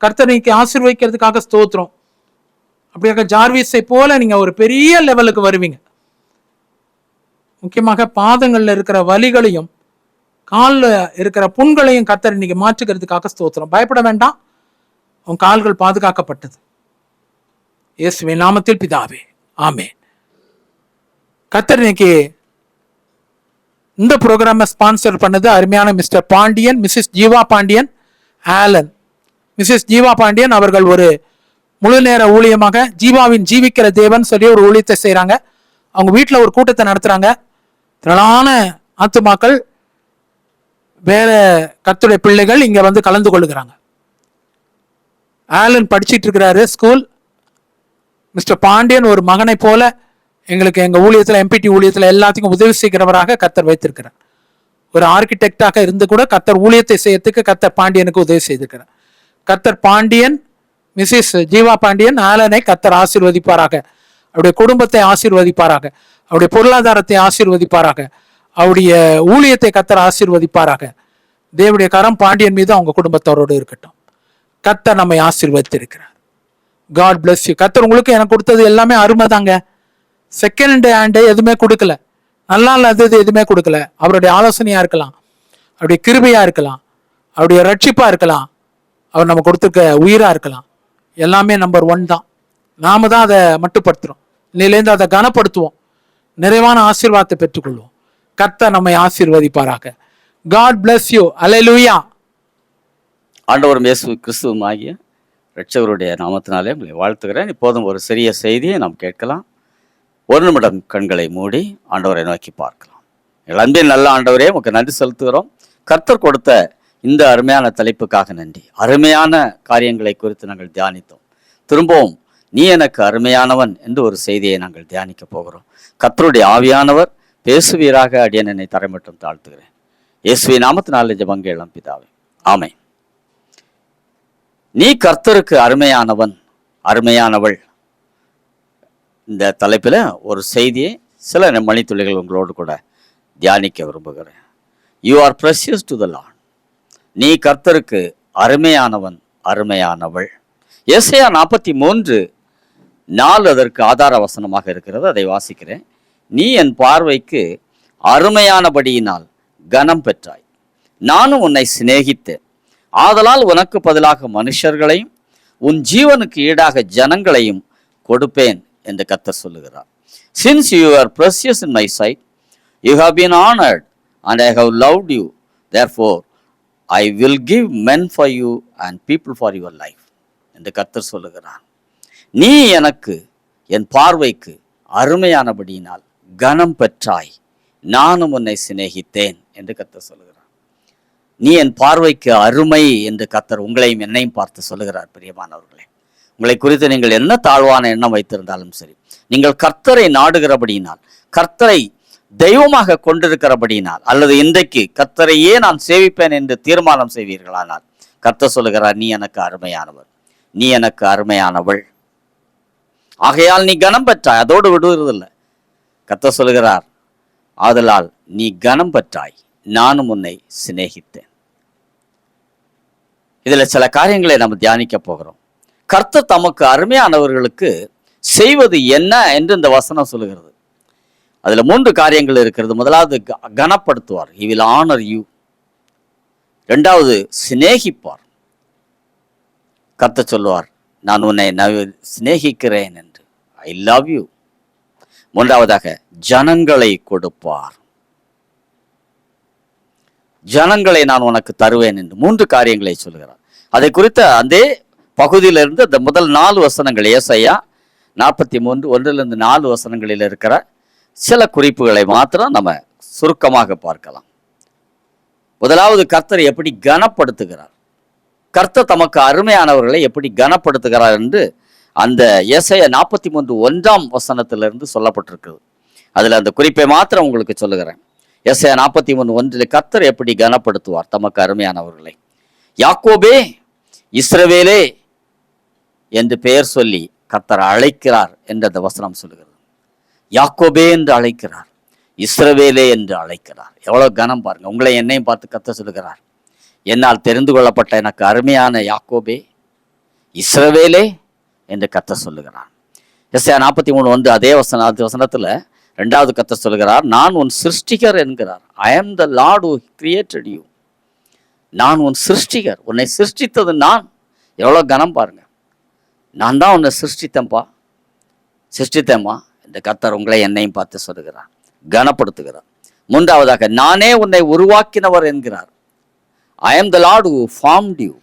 கர்த்தர் இன்னைக்கு ஆசீர்வதிக்கிறதுக்காக ஸ்தோத்திரம். அப்படியாக ஜார்விஸை போல நீங்க ஒரு பெரிய லெவலுக்கு வருவீங்க. முக்கியமாக பாதங்கள்ல இருக்கிற வலிகளையும் காலில் இருக்கிற புண்களையும் கர்த்தர் இன்னைக்கு மாற்றுகிறதுக்காக ஸ்தோத்திரம். பயப்பட வேண்டாம், உன் கால்கள் பாதுகாக்கப்பட்டது. இயேசுவின் நாமத்தில் பிதாவே, ஆமென். கர்த்தர் இன்னைக்கு இந்த ப்ரோக்ராமை ஸ்பான்சர் பண்ணது அருமையான mister Pandian, missus Jeeva Pandian, Alan. Missus Jeeva Pandian அவர்கள் ஒரு முழு நேர ஊழியமாக ஜீவாவின் ஜீவிக்கிற தேவன் சொல்லி ஒரு ஊழியத்தை செய்கிறாங்க. அவங்க வீட்டில் ஒரு கூட்டத்தை நடத்துகிறாங்க. திரளான ஆத்துமாக்கள், வேற கர்த்தருடைய பிள்ளைகள் இங்கே வந்து கலந்து கொள்ளுகிறாங்க. ஆலன் படிச்சிட்டு இருக்கிறாரு ஸ்கூல். மிஸ்டர் பாண்டியன் ஒரு மகனை போல எங்களுக்கு எங்கள் ஊழியத்தில், எம்பிடி ஊழியத்தில் எல்லாத்துக்கும் உதவி செய்கிறவராக கர்த்தர் வைத்திருக்கிறார். ஒரு ஆர்கிடெக்டாக இருந்து கூட கர்த்தர் ஊழியத்தை செய்யறதுக்கு கர்த்தர் பாண்டியனுக்கு உதவி செய்திருக்கிறார். கர்த்தர் பாண்டியன், மிஸ்ஸஸ் ஜீவா பாண்டியன், ஆலனை கர்த்தர் ஆசீர்வதிப்பாராக. அவருடைய குடும்பத்தை ஆசீர்வதிப்பாராக. அவருடைய பொருளாதாரத்தை ஆசீர்வதிப்பாராக. அவருடைய ஊழியத்தை கர்த்தர் ஆசீர்வதிப்பாராக. தேவனுடைய கரம் பாண்டியன் மீது அவங்க குடும்பத்தோரோடு இருக்கட்டும். கர்த்தர் நம்மை ஆசீர்வதித்திருக்கிறார். God bless you. கர்த்தர் உங்களுக்கு எனக்கு கொடுத்தது எல்லாமே அருமை தாங்க. செகண்ட் ஹேண்டு எதுவுமே கொடுக்கல, நல்லா இல்லாதது எதுவுமே கொடுக்கல. அவருடைய ஆலோசனையா இருக்கலாம், அவருடைய கிருபையா இருக்கலாம், அவருடைய ரட்சிப்பா இருக்கலாம், அவர் நம்ம கொடுத்துருக்க உயிரா இருக்கலாம். எல்லாமே நம்பர் 1 தான். நாம தான் அதை மட்டுப்படுத்துறோம். இன்னிலேருந்து அதை கனப்படுத்துவோம். நிறைவான ஆசீர்வாதத்தை பெற்றுக்கொள்வோம். கர்த்தர் நம்மை ஆசீர்வதிப்பாராக. God bless you. அல்லேலூயா. ஆண்டவரும் இயேசு கிறிஸ்துவும் ஆகிய இரட்சகருடைய நாமத்தினாலே உங்களை வாழ்த்துகிறேன். இப்போதும் ஒரு சிறிய செய்தியை நாம் கேட்கலாம். ஒரு நிமிடம் கண்களை மூடி ஆண்டவரை நோக்கி பார்க்கலாம். எங்கள் அன்பின் நல்ல ஆண்டவரே, உங்களுக்கு நன்றி செலுத்துகிறோம். கர்த்தர் கொடுத்த இந்த அருமையான தலைப்புக்காக நன்றி. அருமையான காரியங்களை குறித்து நாங்கள் தியானித்தோம். திரும்பவும் நீ எனக்கு அருமையானவன் என்று ஒரு செய்தியை நாங்கள் தியானிக்க போகிறோம். கர்த்தருடைய ஆவியானவர் பேசுவீராக. அடியேன் என்னை தரைமட்டும் தாழ்த்துகிறேன். இயேசுவின் நாமத்தினாலே ஜெபங்கேளம் பிதாவே, ஆமென். நீ கர்த்தருக்கு அருமையானவன், அருமையானவள். இந்த தலைப்பில் ஒரு செய்தியை சில மணித்துளிகள் உங்களோடு கூட தியானிக்க விரும்புகிறேன். You are precious to the Lord. நீ கர்த்தருக்கு அருமையானவன், அருமையானவள். ஏசாயா 43:4 அதற்கு ஆதார வசனமாக இருக்கிறது. அதை வாசிக்கிறேன். நீ என் பார்வைக்கு அருமையானபடியினால் கனம் பெற்றாய், நானும் உன்னை சிநேகித்தேன். ஆதலால் உனக்கு பதிலாக மனுஷர்களையும் உன் ஜீவனுக்கு ஈடாக ஜனங்களையும் கொடுப்பேன் என்று கர்த்தர் சொல்லுகிறார். Since you are precious in my sight, you have been honored and I have loved you. Therefore, I will give men for you and people for your life என்று கர்த்தர் சொல்லுகிறார். நீ எனக்கு என் பார்வைக்கு அருமையானபடியினால் கனம் பெற்றாய், நானும் உன்னை சிநேகித்தேன் என்று கர்த்தர் சொல்லுகிறார். நீ என் பார்வைக்கு அருமை என்று கர்த்தர் உங்களையும் என்னையும் பார்த்து சொல்லுகிறார். பிரியமானவர்களே, உங்களை குறித்து நீங்கள் என்ன தாழ்வான எண்ணம் வைத்திருந்தாலும் சரி, நீங்கள் கர்த்தரை நாடுகிறபடியினால், கர்த்தரை தெய்வமாக கொண்டிருக்கிறபடியினால், அல்லது இன்றைக்கு கர்த்தரையே நான் சேவிப்பேன் என்று தீர்மானம் செய்வீர்களானால், கர்த்தர் சொல்லுகிறார், நீ எனக்கு அருமையானவர், நீ எனக்கு அருமையானவள், ஆகையால் நீ கனம் பெற்றாய். அதோடு விடுவதில்லை. கர்த்தர் சொல்லுகிறார், ஆதலால் நீ கனம் பெற்றாய், நானும் உன்னை சிநேகித்தேன். இதுல சில காரியங்களை நம்ம தியானிக்க போகிறோம். கர்த்தர் தமக்கு அருமையானவர்களுக்கு செய்வது என்ன என்று இந்த வசனம் சொல்லுகிறது. அதுல 3 காரியங்கள் இருக்கிறது. முதலாவது, கனப்படுத்துவார், he will honor you. இரண்டாவது, சிநேகிப்பார். கர்த்தர் சொல்லுவார், நான் உன்னை சிநேகிக்கிறேன் என்று, ஐ லவ் யூ. மூன்றாவதாக, ஜனங்களை கொடுப்பார், ஜனங்களை நான் உனக்கு தருவேன் என்று 3 காரியங்களை சொல்கிறார். அதை குறித்த அந்த பகுதியிலிருந்து அந்த முதல் 4 வசனங்கள், ஏசாயா 43 1 4 வசனங்களில் இருக்கிற சில குறிப்புகளை மாத்திரம் நம்ம சுருக்கமாக பார்க்கலாம். முதலாவது, கர்த்தர் எப்படி கனப்படுத்துகிறார், கர்த்தர் தமக்கு அருமையானவர்களை எப்படி கனப்படுத்துகிறார் என்று அந்த ஏசாயா 43 1 வசனத்திலிருந்து சொல்லப்பட்டிருக்கிறது. அதுல அந்த குறிப்பை மாத்திரம் உங்களுக்கு சொல்லுகிறேன். ஏசாயா 43 1 கர்த்தர் எப்படி கனப்படுத்துவார் தமக்கு அருமையானவர்களை. யாக்கோபே, இஸ்ரவேலே என்று பெயர் சொல்லி கர்த்தர் அழைக்கிறார் என்று அந்த வசனம் சொல்லுகிறது. யாக்கோபே என்று அழைக்கிறார், இஸ்ரவேலே என்று அழைக்கிறார். எவ்வளவு கனம் பாருங்க. உங்களை என்னையும் பார்த்து கர்த்தர் சொல்லுகிறார், என்னால் தெரிந்து கொள்ளப்பட்ட எனக்கு அருமையான யாக்கோபே, இஸ்ரவேலே என்று கர்த்தர் சொல்லுகிறார். ஏசாயா 43 1 அதே வசனத்துல 2வது கர்த்தர் சொல்லுகிறார், நான் உன் சிருஷ்டிகர் என்கிறார். ஐ ஆம் த லார்ட் ஹூ கிரியேட்டட் யூ. நான் உன் சிருஷ்டிகர், உன்னை சிருஷ்டித்தது நான். எவ்வளோ கனம் பாருங்க. நான் தான் உன்னை சிருஷ்டித்தேம்மா இந்த கர்த்தர் உங்களை என்னையும் பார்த்து சொல்லுகிறார், கனப்படுத்துகிறார். மூன்றாவதாக, நானே உன்னை உருவாக்கினவர் என்கிறார். ஐ ஆம் த லார்ட் ஹூ ஃபார்ம்ட் யூ.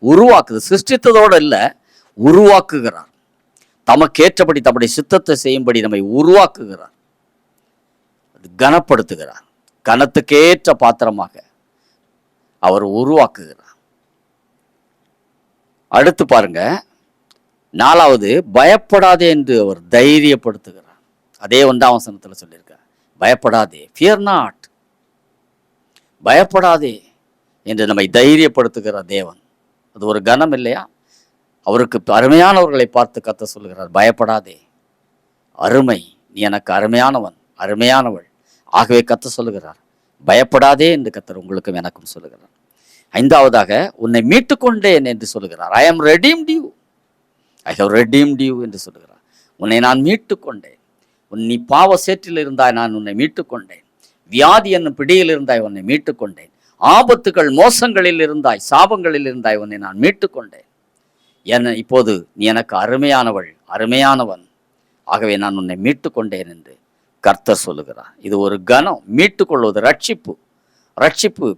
உருவாக்குது, சிருஷ்டித்ததோடு இல்லை, உருவாக்குகிறார். தமக்கேற்றபடி தம்முடைய சித்தத்தை செய்யும்படி நம்மை உருவாக்குகிறார், கனப்படுத்துகிறார். கனத்துக்கேற்ற பாத்திரமாக அவர் உருவாக்குகிறார். அடுத்து பாருங்க, 4வது, பயப்படாதே என்று அவர் தைரியப்படுத்துகிறார். அதே 1ஆம் வசனத்தில் சொல்லியிருக்கார், பயப்படாதே, ஃபியர் நாட், பயப்படாதே என்று நம்மை தைரியப்படுத்துகிற தேவன். அது ஒரு கனம் இல்லையா? அவருக்கு அருமையானவர்களை பார்த்து கர்த்தர் சொல்லுகிறார், பயப்படாதே, அருமை, நீ எனக்கு அருமையானவன், அருமையானவள். ஆகவே கர்த்தர் சொல்லுகிறார், பயப்படாதே என்று கர்த்தர் உங்களுக்கும் எனக்கும் சொல்லுகிறார். 5வதாக, உன்னை மீட்டுக்கொண்டேன் என்று சொல்லுகிறார். ஐ ஆம் ரெடீம்ட் யூ, ஐ ஹவ் ரெடீம்ட் யூ என்று சொல்லுகிறார். உன்னை நான் மீட்டுக்கொண்டேன். நீ பாவ சேற்றில் இருந்தாய், நான் உன்னை மீட்டுக்கொண்டேன். வியாதி என்னும் பிடியில் இருந்தாய், உன்னை மீட்டுக்கொண்டேன். ஆபத்துகள் மோசங்களில் இருந்தாய், சாபங்களில் இருந்தாய், உன்னை நான் மீட்டுக்கொண்டேன். இப்போது நீ எனக்கு அருமையானவள், அருமையானவன், ஆகவே நான் உன்னை மீட்டுக்கொண்டேன் என்று கர்த்தர் சொல்லுகிறார். இது ஒரு கனம். மீட்டுக்கொள்வது ரட்சிப்பு.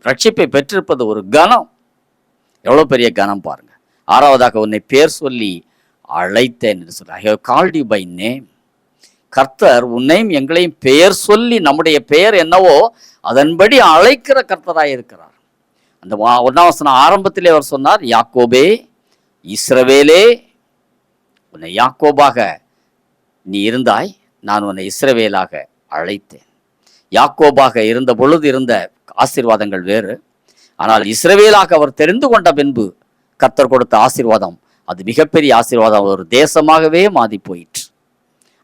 ரட்சிப்பை பெற்றிருப்பது ஒரு கனம். எவ்வளோ பெரிய கனம் பாருங்க. 6வதாக, உன்னை பேர் சொல்லி அழைத்தேன் என்று சொல்ல. I have called you by name. கர்த்தர் உன்னையும் எங்களையும் பெயர் சொல்லி, நம்முடைய பெயர் என்னவோ அதன்படி அழைக்கிற கர்த்தராக இருக்கிறார். அந்த 1ஆம் வசனம் ஆரம்பத்திலே அவர் சொன்னார், யாக்கோபே, இஸ்ரவேலே, உன்னை யாக்கோபாக நீ இருந்தாய், நான் உன்னை இஸ்ரவேலாக அழைத்தேன். யாக்கோபாக இருந்த பொழுது இருந்த ஆசீர்வாதங்கள் வேறு. ஆனால் இஸ்ரவேலாக அவர் தெரிந்து கொண்ட பின்பு கர்த்தர் கொடுத்த ஆசீர்வாதம், அது மிகப்பெரிய ஆசீர்வாதம், ஒரு தேசமாகவே மாறி போயிற்று.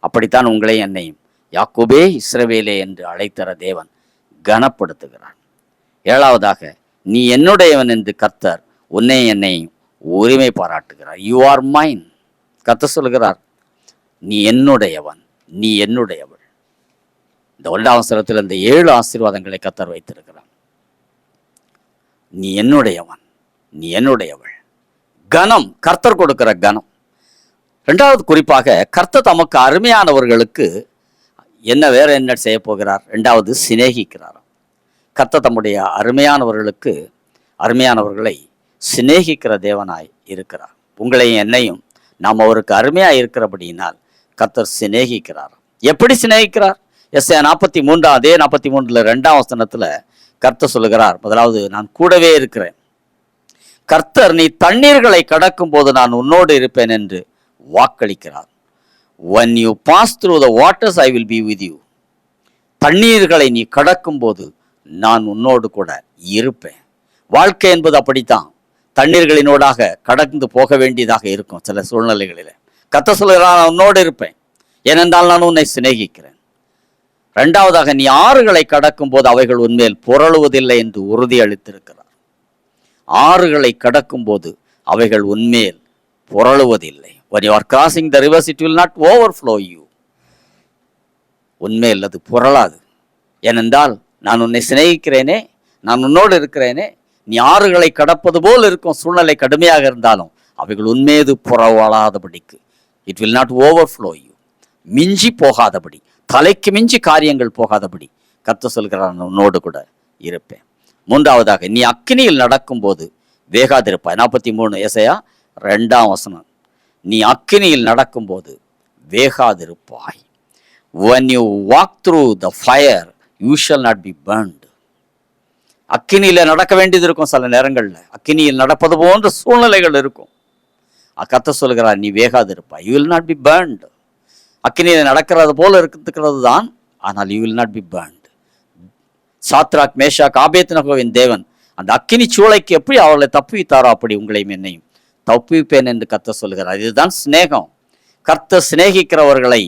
அப்படித்தான் உங்களை என்னையும் யாக்கோபே, இஸ்ரவேலே என்று அழைத்தர தேவன் கனப்படுத்துகிறான். 7வதாக, நீ என்னுடையவன் என்று கர்த்தர் உன்னை என்னையும் உரிமை பாராட்டுகிறார். யூ ஆர் மைன். கர்த்தர் சொல்கிறார், நீ என்னுடையவன், நீ என்னுடையவள். இந்த 1ஆம் வசனத்தில் இந்த 7 ஆசீர்வாதங்களை கர்த்தர் வைத்திருக்கிறார். நீ என்னுடையவன், நீ என்னுடையவள். கனம், கர்த்தர் கொடுக்கிற கனம். 2வது குறிப்பாக, கர்த்தர் தமக்கு அருமையானவர்களுக்கு வேற என்ன செய்ய போகிறார்? 2வது, சிநேகிக்கிறார். கர்த்தர் தம்முடைய அருமையானவர்களை சிநேகிக்கிற தேவனாய் இருக்கிறார். உங்களையும் என்னையும் நாம் அவருக்கு அருமையாக இருக்கிறபடியினால் கர்த்தர் சிநேகிக்கிறார். எப்படி சிநேகிக்கிறார்? ஏசாயா 43 அதே 43 2ஆம் வசனத்தில் கர்த்தர் சொல்லுகிறார், முதலாவது, நான் கூடவே இருக்கிறேன். கர்த்தர், நீ தண்ணீர்களை கடக்கும் போது நான் உன்னோடு இருப்பேன் என்று வாக்களிக்கிறார். when you pass through the waters I will be with you. தண்ணீர்களை நீ கடக்கும் போது நான் உன்னோடு கூட இருப்பேன். வாழ்க்கை என்பது அப்படித்தான். தண்ணீர்களினோடாக கடந்து போக வேண்டியதாக இருக்கும் சில சூழ்நிலைகளில். கர்த்தர் சொல்கிறார், நான் உன்னோடு இருப்பேன், ஏனென்றால் நான் உன்னை சிநேகிக்கிறேன். இரண்டாவதாக, நீ ஆறுகளை கடக்கும் போது அவைகள் உன்மேல் புரளுவதில்லை என்று உறுதி அளித்திருக்கிறார். ஆறுகளை கடக்கும் போது அவைகள் உன்மேல் புரளுவதில்லை. when you are crossing the rivers it will not overflow you. உன்மேல் அது புரளாது. ஏனென்றால் நான் உன்னை சிநேகிக்கிறேனே, நான் உன்னோடு இருக்கிறேனே. நீ ஆறுகளை கடப்பது போல் இருக்கும் சூழ்நிலை கடுமையாக இருந்தாலும் அவைகள் உன்மீது புரளாதபடிக்கு. It will not overflow you. மிஞ்சி போகாதபடி, தலைக்கு மிஞ்சி காரியங்கள் போகாதபடி கர்த்தர் சொல்கிறார், நான் உன்னோடு கூட இருப்பேன். மூன்றாவதாக, நீ அக்கினியில் நடக்கும்போது வேகாதிருப்பாய். 43 ஏசாயா 2 நீ அக்கினியில் நடக்கும்போது வேகாதிருப்பாய். when you walk through the fire you shall not be burned. அக்கினியில நடக்க வேண்டியது இருக்கும். சில நேரங்களில் அக்கினியில் நடப்பது போன்ற சூழ்நிலைகள் இருக்கும். கர்த்தர் சொல்கிறார், நீ வேகாதிருப்பாய். you will not be burned. அக்கினியில நடக்கிறது போல இருக்கிறது தான், ஆனால் you will not be burned. Shadrach, Meshach, ஆபேத்நேகோவின் தேவன் அந்த அக்கினி சூளைக்கு எப்படி அவர்களை தப்புவித்தாரோ அப்படி உங்களையும் என்னையும் தப்புவிப்பேன் என்று கர்த்தர் சொல்கிறார். இதுதான் சிநேகம். கர்த்தர் சிநேகிக்கிறவர்களை,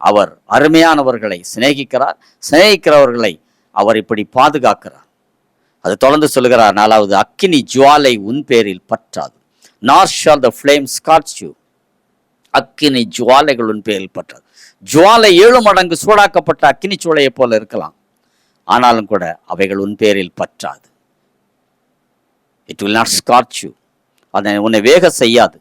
அவர் அருமையானவர்களை சிநேகிக்கிறார். சிநேகிக்கிறவர்களை அவர் இப்படி பாதுகாக்கிறார். அது தொடர்ந்து சொல்கிறார், 4வது, அக்கினி ஜுவாலை உன் பேரில் பற்றாது. nor shall the flame scorch you. அக்கினி ஜுவாலைகள் உன் பேரில் பற்றாது. ஜுவாலை 7 மடங்கு சூடாக்கப்பட்ட அக்கினி சூளையை போல இருக்கலாம், ஆனாலும் கூட அவைகள் உன் பேரில் பற்றாது. it will not scorch you. அதை உன்னை வேக செய்யாது.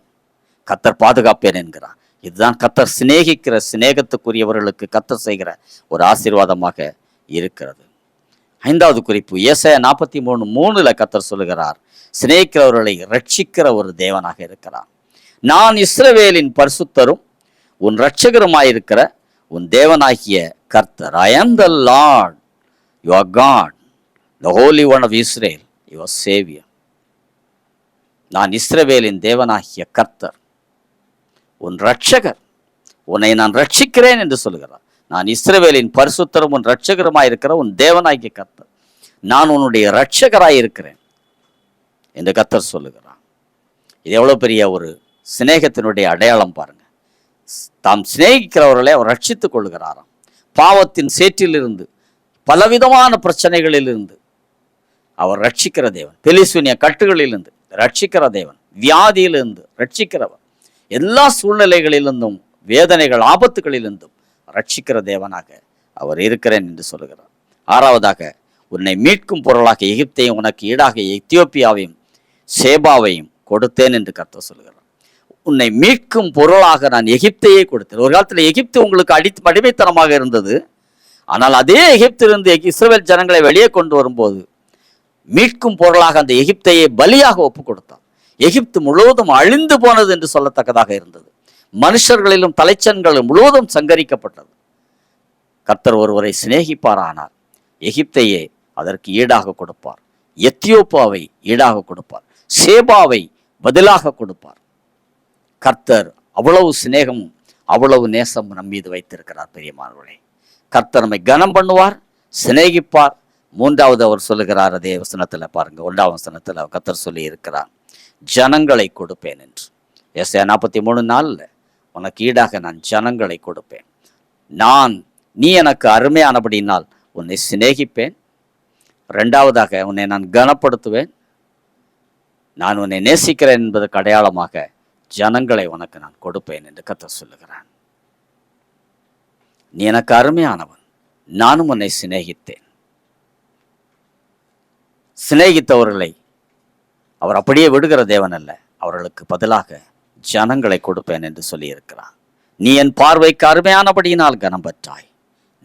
கர்த்தர் பாதுகாப்பேன் என்கிறார். இதுதான் கர்த்தர் சிநேகிக்கிற சிநேகத்துக்குரியவர்களுக்கு கர்த்தர் செய்கிற ஒரு ஆசீர்வாதமாக இருக்கிறது. 5வது குறிப்பு, ஏசாயா 43:3 கர்த்தர் சொல்லுகிறார், சிநேகிக்கிறவர்களை ரட்சிக்கிற ஒரு தேவனாக இருக்கிறார். நான் இஸ்ரவேலின் பரிசுத்தரும் உன் இரட்சகருமாயிருக்கிற உன் தேவனாகிய கர்த்தர். I am the Lord your God, the Holy One of Israel, your Savior. நான் இஸ்ரவேலின் தேவனாகிய கர்த்தர், உன் இரட்சகர், உன்னை நான் ரட்சிக்கிறேன் என்று சொல்கிறார். நான் இஸ்ரவேலின் பரிசுத்தரும் உன் இரட்சகருமாயிருக்கிற உன் தேவனாகிய கர்த்தர், நான் உன்னுடைய இரட்சகராயிருக்கிறேன் என்று கர்த்தர் சொல்லுகிறார். இது எவ்வளோ பெரிய ஒரு சிநேகத்தினுடைய அடையாளம் பாருங்க. தாம் சிநேகிக்கிறவர்களை அவர் ரட்சித்துக் கொள்கிறாராம். பாவத்தின் சேற்றிலிருந்து, பலவிதமான பிரச்சனைகளிலிருந்து அவர் ரட்சிக்கிற தேவன். பெலிசூனிய கட்டுகளிலிருந்து ரட்சிக்கிற தேவன், வியாதியிலிருந்து ரட்சிக்கிறவர், எல்லா சூழ்நிலைகளிலிருந்தும், வேதனைகள், ஆபத்துகளிலிருந்தும் ரட்சிக்கிற தேவனாக அவர் இருக்கிறேன் என்று சொல்கிறார். 6வதாக, உன்னை மீட்கும் பொருளாக எகிப்தையும் உனக்கு ஈடாக எத்தியோப்பியாவையும் சேபாவையும் கொடுத்தேன் என்று கர்த்தர் சொல்கிறார். உன்னை மீட்கும் பொருளாக நான் எகிப்தையே கொடுத்தேன். ஒரு காலத்தில் எகிப்து உங்களுக்கு அடிமைத்தனமாக இருந்தது. ஆனால் அதே எகிப்திலிருந்து இஸ்ரவேல் ஜனங்களை வெளியே கொண்டு வரும்போது மீட்கும் பொருளாக அந்த எகிப்தையே பலியாக ஒப்பு கொடுத்தார். எகிப்து முழுவதும் அழிந்து போனது என்று சொல்லத்தக்கதாக இருந்தது. மனுஷர்களிலும் தலைச்சன்களும் முழுவதும் சங்கரிக்கப்பட்டது. கர்த்தர் ஒருவரை சிநேகிப்பாரானால் எகிப்தையே அதற்கு ஈடாக கொடுப்பார், எத்தியோப்பாவை ஈடாக கொடுப்பார், சேபாவை பதிலாக கொடுப்பார். கர்த்தர் அவ்வளவு சிநேகமும் அவ்வளவு நேசமும் நம் மீது வைத்திருக்கிறார். பெரியமானவர்களே, கர்த்தர் நம்மை கனம் பண்ணுவார், சிநேகிப்பார். 3வது அவர் சொல்லுகிறார், அதே வசனத்தில் பாருங்க, 1ஆம் வசனத்தில் கர்த்தர் சொல்லி இருக்கிறார், ஜனங்களை கொடுப்பேன் என்று. ஏசாயா 43:4 உனக்கு ஈடாக நான் ஜனங்களை கொடுப்பேன். நீ எனக்கு அருமையானபடினால் உன்னை சிநேகிப்பேன். 2வதாக உன்னை நான் கனப்படுத்துவேன். நான் உன்னை நேசிக்கிறேன் என்பதற்கு அடையாளமாக ஜனங்களை உனக்கு நான் கொடுப்பேன் என்று கர்த்தர் சொல்லுகிறான். நீ எனக்கு அருமையானவன், நானும் உன்னை சிநேகித்தேன். சிநேகித்தவர்களை அவர் அப்படியே விடுகிற தேவன் அல்ல, அவர்களுக்கு பதிலாக ஜனங்களை கொடுப்பேன் என்று சொல்லியிருக்கிறார். நீ என் பார்வைக்கு அருமையானபடியினால் கனம் பெற்றாய்,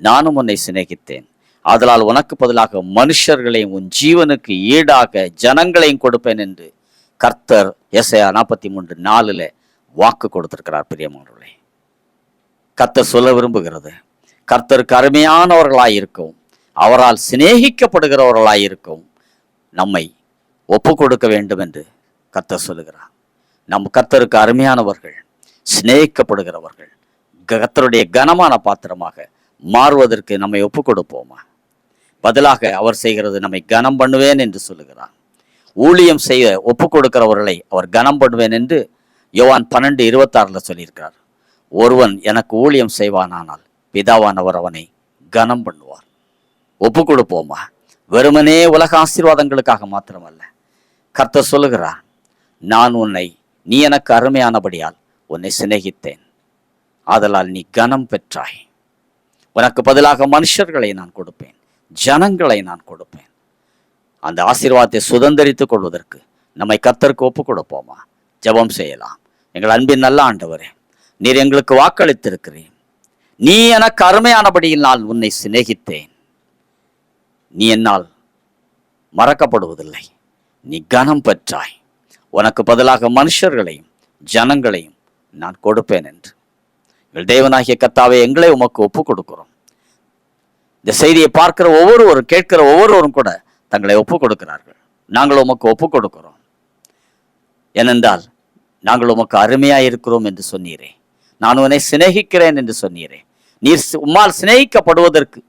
நானும் உன்னை சிநேகித்தேன், ஆதலால் உனக்கு பதிலாக மனுஷர்களையும் உன் ஜீவனுக்கு ஈடாக ஜனங்களையும் கொடுப்பேன் என்று கர்த்தர் ஏசாயா 43:4 வாக்கு கொடுத்திருக்கிறார். பிரியமானவர்களே, கர்த்தர் சொல்ல விரும்புகிறது, கர்த்தருக்கு அருமையானவர்களாயிருக்கவும் அவரால் சிநேகிக்கப்படுகிறவர்களாயிருக்கவும் நம்மை ஒப்பு கொடுக்க வேண்டும் என்று கர்த்தர் சொல்லுகிறார். நம் கர்த்தருக்கு அருமையானவர்கள், சிநேகிக்கப்படுகிறவர்கள் கர்த்தருடைய கனமான பாத்திரமாக மாறுவதற்கு நம்மை ஒப்பு கொடுப்போமா? பதிலாக அவர் செய்கிறது நம்மை கனம் பண்ணுவேன் என்று சொல்லுகிறார். ஊழியம் செய்ய ஒப்பு கொடுக்கிறவர்களை அவர் கனம் பண்ணுவேன் என்று யோவான் 12:26 சொல்லியிருக்கிறார். ஒருவன் எனக்கு ஊழியம் செய்வானானால் பிதாவானவர் அவனை கனம் பண்ணுவார். ஒப்பு கொடுப்போமா? வெறுமனே உலக ஆசீர்வாதங்களுக்காக மாத்திரமல்ல. கர்த்தர் சொல்லுகிறார், நீ எனக்கு அருமையானபடியால் உன்னை சிநேகித்தேன், ஆதலால் நீ கனம் பெற்றாய். உனக்கு பதிலாக மனுஷர்களை நான் கொடுப்பேன், ஜனங்களை நான் கொடுப்பேன். அந்த ஆசீர்வாதத்தை சுதந்திரித்துக் கொள்வதற்கு நம்மை கர்த்தருக்கு ஒப்பு கொடுப்போமா? ஜெபம் செய்யலாம். எங்கள் அன்பின் நல்ல ஆண்டவரே, நீர் எங்களுக்கு வாக்களித்திருக்கிறேன். நீ எனக்கு அருமையானபடியில் நான் உன்னை சிநேகித்தேன். நீ என்னால் மறக்கப்படுவதில்லை. நீ கனம் பெற்றாய். உனக்கு பதிலாக மனுஷர்களையும் ஜனங்களையும் நான் கொடுப்பேன் என்று எங்கள் தேவனாகிய கர்த்தாவே, எங்களை உமக்கு ஒப்பு கொடுக்கிறோம். இந்த செய்தியை பார்க்கிற ஒவ்வொருவரும், கேட்கிற ஒவ்வொருவரும் கூட தங்களை ஒப்பு கொடுக்கிறார்கள். நாங்கள் உமக்கு ஒப்பு கொடுக்கிறோம். ஏனென்றால் நாங்கள் உமக்கு அருமையாக இருக்கிறோம் என்று சொன்னீரே. நான் உன்னை சிநேகிக்கிறேன் என்று சொன்னீரே. நீர் உம்மால் சிநேகிக்கப்படுவதற்கு,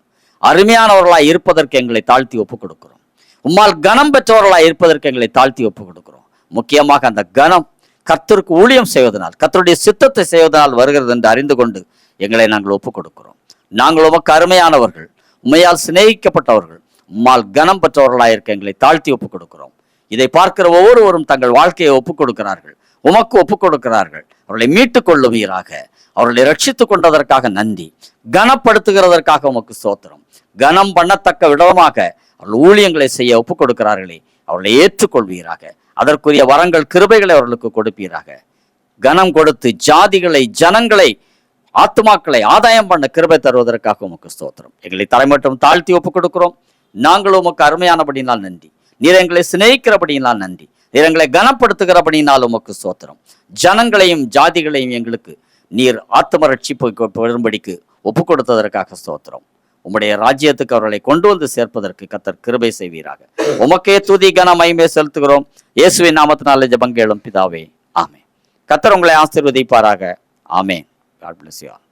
அருமையானவர்களாய் இருப்பதற்கு எங்களை தாழ்த்தி ஒப்பு கொடுக்கிறோம். உம்மால் கனம் பெற்றவர்களாய் இருப்பதற்கு எங்களை தாழ்த்தி ஒப்பு கொடுக்கிறோம். முக்கியமாக அந்த கனம் கர்த்தருக்கு ஊழியம் செய்வதனால், கர்த்தருடைய சித்தத்தை செய்வதனால் வருகிறது என்று அறிந்து கொண்டு எங்களை நாங்கள் ஒப்பு கொடுக்கிறோம். நாங்கள் உமக்கு அருமையானவர்கள், உம்மையால் சிநேகிக்கப்பட்டவர்கள், உம்மால் கனம் பெற்றவர்களாய் இருக்க எங்களை தாழ்த்தி ஒப்பு கொடுக்கிறோம். இதை பார்க்கிற ஒவ்வொருவரும் தங்கள் வாழ்க்கையை ஒப்புக் கொடுக்கிறார்கள், உமக்கு ஒப்புக் கொடுக்கிறார்கள். அவர்களை மீட்டுக் கொள்ளுவீராக. அவர்களை ரட்சித்துக் கொண்டதற்காக நன்றி. கனப்படுத்துகிறதற்காக உமக்கு ஸ்தோத்திரம். கனம் பண்ணத்தக்க விடமாக அவர்கள் ஊழியங்களை செய்ய ஒப்புக் கொடுக்கிறார்களே, அவர்களை ஏற்றுக்கொள்வீராக. அதற்குரிய வரங்கள், கிருபைகளை அவர்களுக்கு கொடுப்பீராக. கனம் கொடுத்து ஜாதிகளை, ஜனங்களை, ஆத்துமாக்களை ஆதாயம் பண்ண கிருபை தருவதற்காக உமக்கு ஸ்தோத்திரம். எங்களை தலைமட்டம் தாழ்த்தி ஒப்புக் கொடுக்கிறோம். நாங்கள் உமக்கு அருமையானபடினால் நன்றி. நீர் எங்களை சிநேகிக்கிறபடியினால் நன்றி. நீர் எங்களை கனப்படுத்துகிறபடியினால் உமக்கு ஸ்தோத்திரம். ஜனங்களையும் ஜாதிகளையும் எங்களுக்கு நீர் ஆத்ம ரட்சிப்பு பெறும்படிக்கு ஒப்பு கொடுத்ததற்காக ஸ்தோத்திரம். உம்முடைய ராஜ்யத்துக்கு அவர்களை கொண்டு வந்து சேர்ப்பதற்கு கர்த்தர் கிருபை செய்வீராக. உமக்கே துதி கன மகிமை செலுத்துகிறோம். இயேசுவின் நாமத்தினாலே ஜெபம் கேளும் பிதாவே, ஆமென். கர்த்தர் உங்களை ஆசீர்வதிப்பாராக. ஆமென். God bless you all.